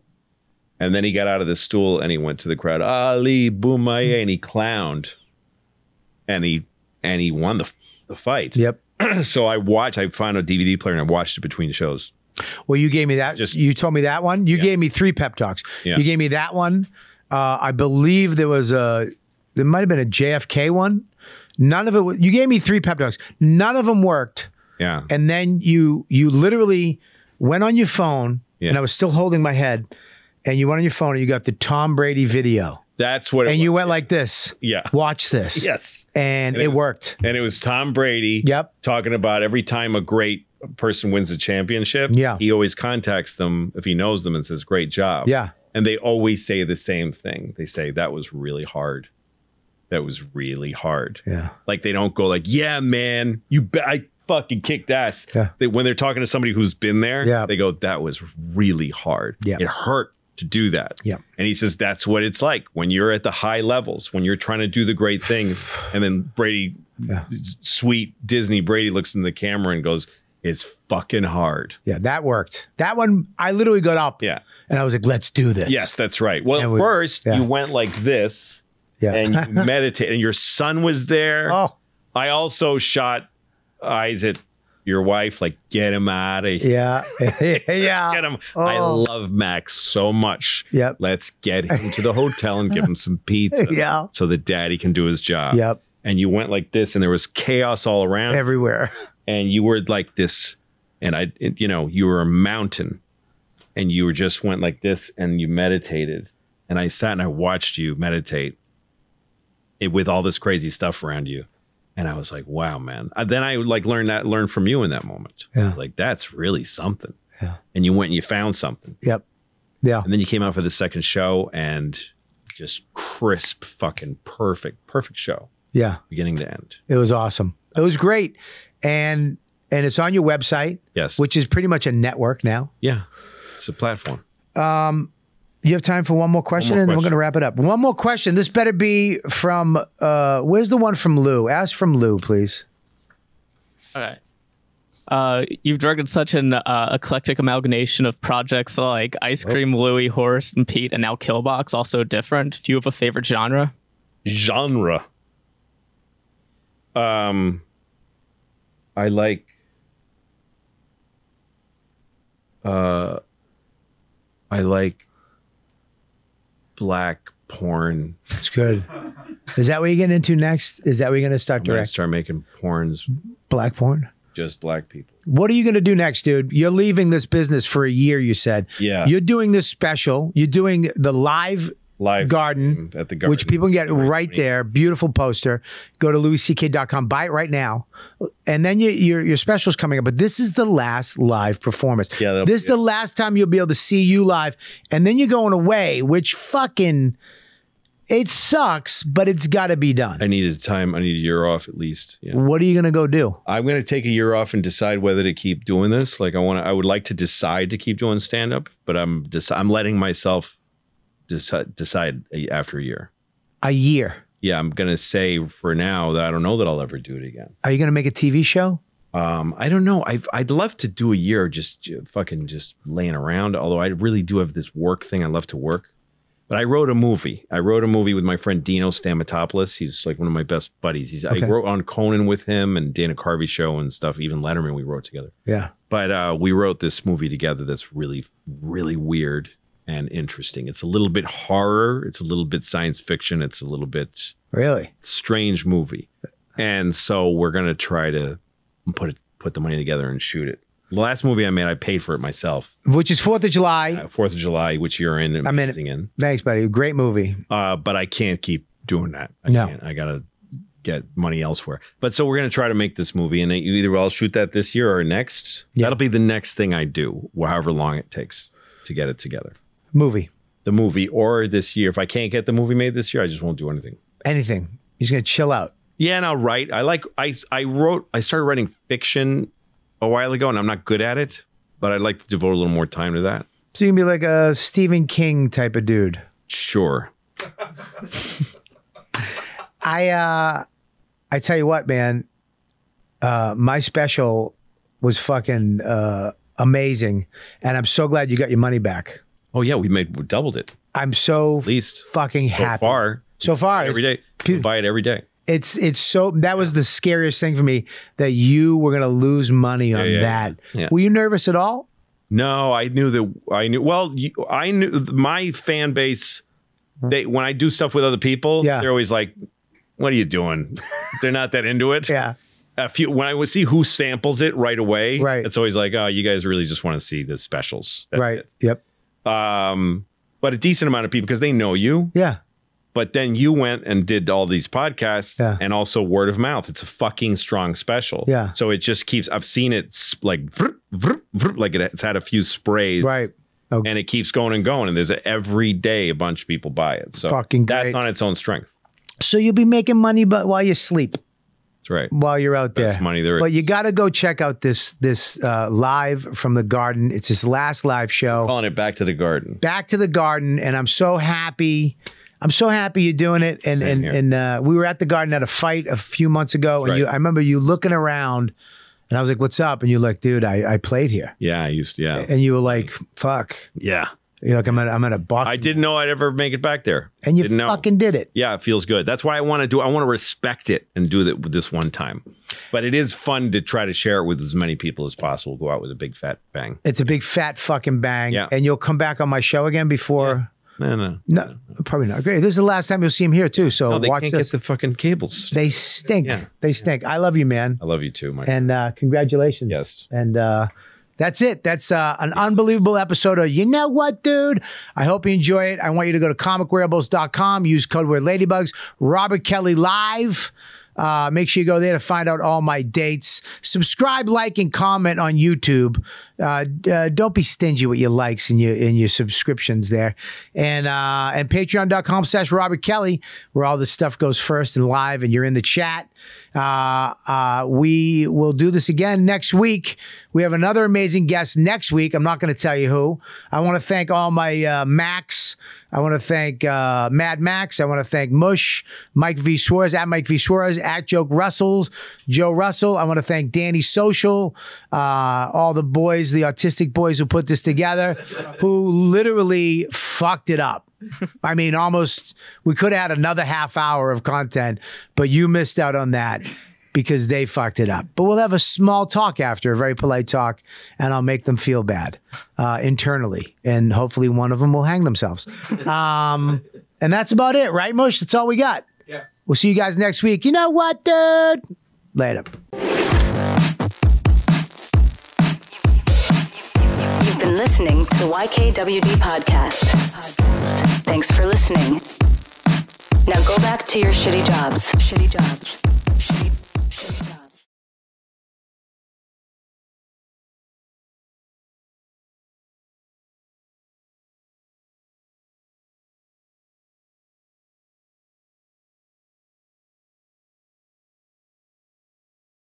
And then he got out of the stool and he went to the crowd, Ali Boumaier, and he clowned. And he won the fight. Yep. So I found a DVD player and I watched it between shows. Well, you gave me that. You told me that one. You gave me 3 pep talks. Yeah. You gave me that one. I believe there might have been a JFK one. None of it. You gave me 3 pep talks. None of them worked. Yeah. And then you literally went on your phone, and I was still holding my head, and you went on your phone and you got the Tom Brady video. That's what it was. And you went like this. Yeah. Watch this. Yes. And it worked. And it was Tom Brady talking about every time a great person wins a championship, he always contacts them if he knows them and says, great job. Yeah. And they always say the same thing. They say, that was really hard. That was really hard. Yeah. Like they don't go like, yeah, man, I fucking kicked ass. Yeah. When they're talking to somebody who's been there, they go, that was really hard. Yeah. It hurt to do that. Yeah. And he says, that's what it's like when you're at the high levels, when you're trying to do the great things. And then Brady, sweet Disney Brady, looks in the camera and goes, it's fucking hard. Yeah, that worked. That one, I literally got up. Yeah. And I was like, let's do this. Yes, that's right. Well, first you went like this. Yeah. And you meditated. And your son was there. Oh. I also shot eyes at your wife, like, get him out of here. Yeah. Yeah. Get him. I love Max so much. Yep. Let's get him to the hotel and give him some pizza. Yeah. So that daddy can do his job. Yep. And you went like this, and there was chaos all around. Everywhere. And you were like this, and you were a mountain, and you just went like this, and you meditated. And I sat and I watched you meditate with all this crazy stuff around you. And I was like, wow, man. Then I like learned from you in that moment. Yeah. Like, that's really something. Yeah. And you went and you found something. Yep. Yeah. And then you came out for the second show and just crisp, fucking perfect show. Yeah. Beginning to end. It was awesome. It was great. And it's on your website. Yes. Which is pretty much a network now. Yeah. It's a platform. You have time for one more question, and then we're going to wrap it up. One more question. This better be from, where's the one from Lou? Ask from Lou, please. Okay. You've directed such an eclectic amalgamation of projects like Ice Cream, Louie, Horace, and Pete, and now Killbox, also different. Do you have a favorite genre? Genre. I like black porn. It's good. Is that what you're getting into next? Is that what you're going to start directing? Start making porns. Black porn? Just black people. What are you going to do next, dude? You're leaving this business for a year, you said. Yeah. You're doing this special. You're doing the live garden at the garden, which people can get right there. Beautiful poster. Go to louisck.com. Buy it right now. And then your special's coming up. But this is the last live performance. Yeah, this is the last time you'll be able to see you live. And then you're going away, which fucking, it sucks, but it's got to be done. I needed time. I need a year off at least. Yeah. What are you going to go do? I'm going to take a year off and decide whether to keep doing this. Like I would like to decide to keep doing stand-up, but I'm letting myself decide after a year. A year? Yeah, I'm going to say for now that I don't know that I'll ever do it again. Are you going to make a TV show? I don't know. I'd love to do a year just laying around, although I really do have this work thing. I love to work. But I wrote a movie. With my friend Dino Stamatopoulos. He's like one of my best buddies. I wrote on Conan with him and Dana Carvey show and stuff. Even Letterman we wrote together. Yeah. But we wrote this movie together that's really, really weird and interesting. It's a little bit horror. It's a little bit science fiction. It's a little bit really strange movie. And so we're going to try to put the money together and shoot it. The last movie I made, I paid for it myself. Which is 4th of July. 4th of July, which you're in. I'm in. Thanks, buddy. Great movie. But I can't keep doing that. I can't. I got to get money elsewhere. But so we're going to try to make this movie, and either I'll shoot that this year or next. Yeah. That'll be the next thing I do, however long it takes to get it together. Movie. The movie, or this year. If I can't get the movie made this year, I just won't do anything. Anything. He's going to chill out. Yeah, and I'll write. I started writing fiction a while ago, and I'm not good at it, but I'd like to devote a little more time to that. So you can be like a Stephen King type of dude. Sure. I tell you what, man, my special was fucking amazing, and I'm so glad you got your money back. Oh yeah, we doubled it. I'm so At least fucking happy. So far, every day. People People buy it every day. It's so, that was the scariest thing for me, that you were going to lose money on that. Yeah. Were you nervous at all? No, I knew. I knew my fan base. When I do stuff with other people, they're always like, "What are you doing?" They're not that into it. Yeah. When I would see who samples it right away, right, it's always like, "Oh, you guys really just want to see the specials." That's right. it. Yep. But a decent amount of people, because they know you. Yeah. But then you went and did all these podcasts and also word of mouth. It's a fucking strong special. Yeah. So it just keeps, I've seen it like, like it's had a few sprays. Right. Okay. And it keeps going and going. And there's every day a bunch of people buy it. So fucking great. That's on its own strength. So you'll be making money but while you sleep. That's right. While you're out there. Best money there is. But you got to go check out this live from the Garden. It's his last live show. Calling it Back to the Garden. Back to the Garden. And I'm so happy. I'm so happy you're doing it. And we were at the Garden at a fight a few months ago. And I remember you looking around and I was like, "What's up?" And you're like, "Dude, I played here." Yeah, I used to, And you were like, "Fuck." Yeah. You're like, I'm at a box. I didn't know I'd ever make it back there. And you fucking did it. Yeah, it feels good. That's why I want to respect it and do that with this one time. But it is fun to try to share it with as many people as possible. Go out with a big fat bang. It's a big fat fucking bang. Yeah. And you'll come back on my show again before. Yeah. No, probably not. Great. This is the last time you'll see him here too. So they watch can't this. get the fucking cables. They stink. Yeah. They stink. I love you, man. I love you too, Mike. And congratulations. Yes. And that's it. That's an unbelievable episode of You Know What, Dude? I hope you enjoy it. I want you to go to comicwearables.com, use code word Ladybugs, Robert Kelly Live. Make sure you go there to find out all my dates. Subscribe, like, and comment on YouTube. Don't be stingy with your likes and your subscriptions there. And patreon.com/Robert Kelly, where all this stuff goes first and live, and you're in the chat. We will do this again next week. We have another amazing guest next week. I'm not going to tell you who. I want to thank all my Macs. I want to thank Mad Max. I want to thank Mush, Mike V. Suarez, at Mike V. Suarez, at Joe Russell. I want to thank Danny Social, all the boys, the autistic boys who put this together, who literally fucked it up. I mean, almost, we could have had another half hour of content, but you missed out on that because they fucked it up. But we'll have a small talk after, a very polite talk, and I'll make them feel bad internally. And hopefully one of them will hang themselves. And that's about it, right, Mush? That's all we got. Yes. We'll see you guys next week. You know what, dude? Later. You've been listening to the YKWD podcast. Thanks for listening. Now go back to your shitty jobs.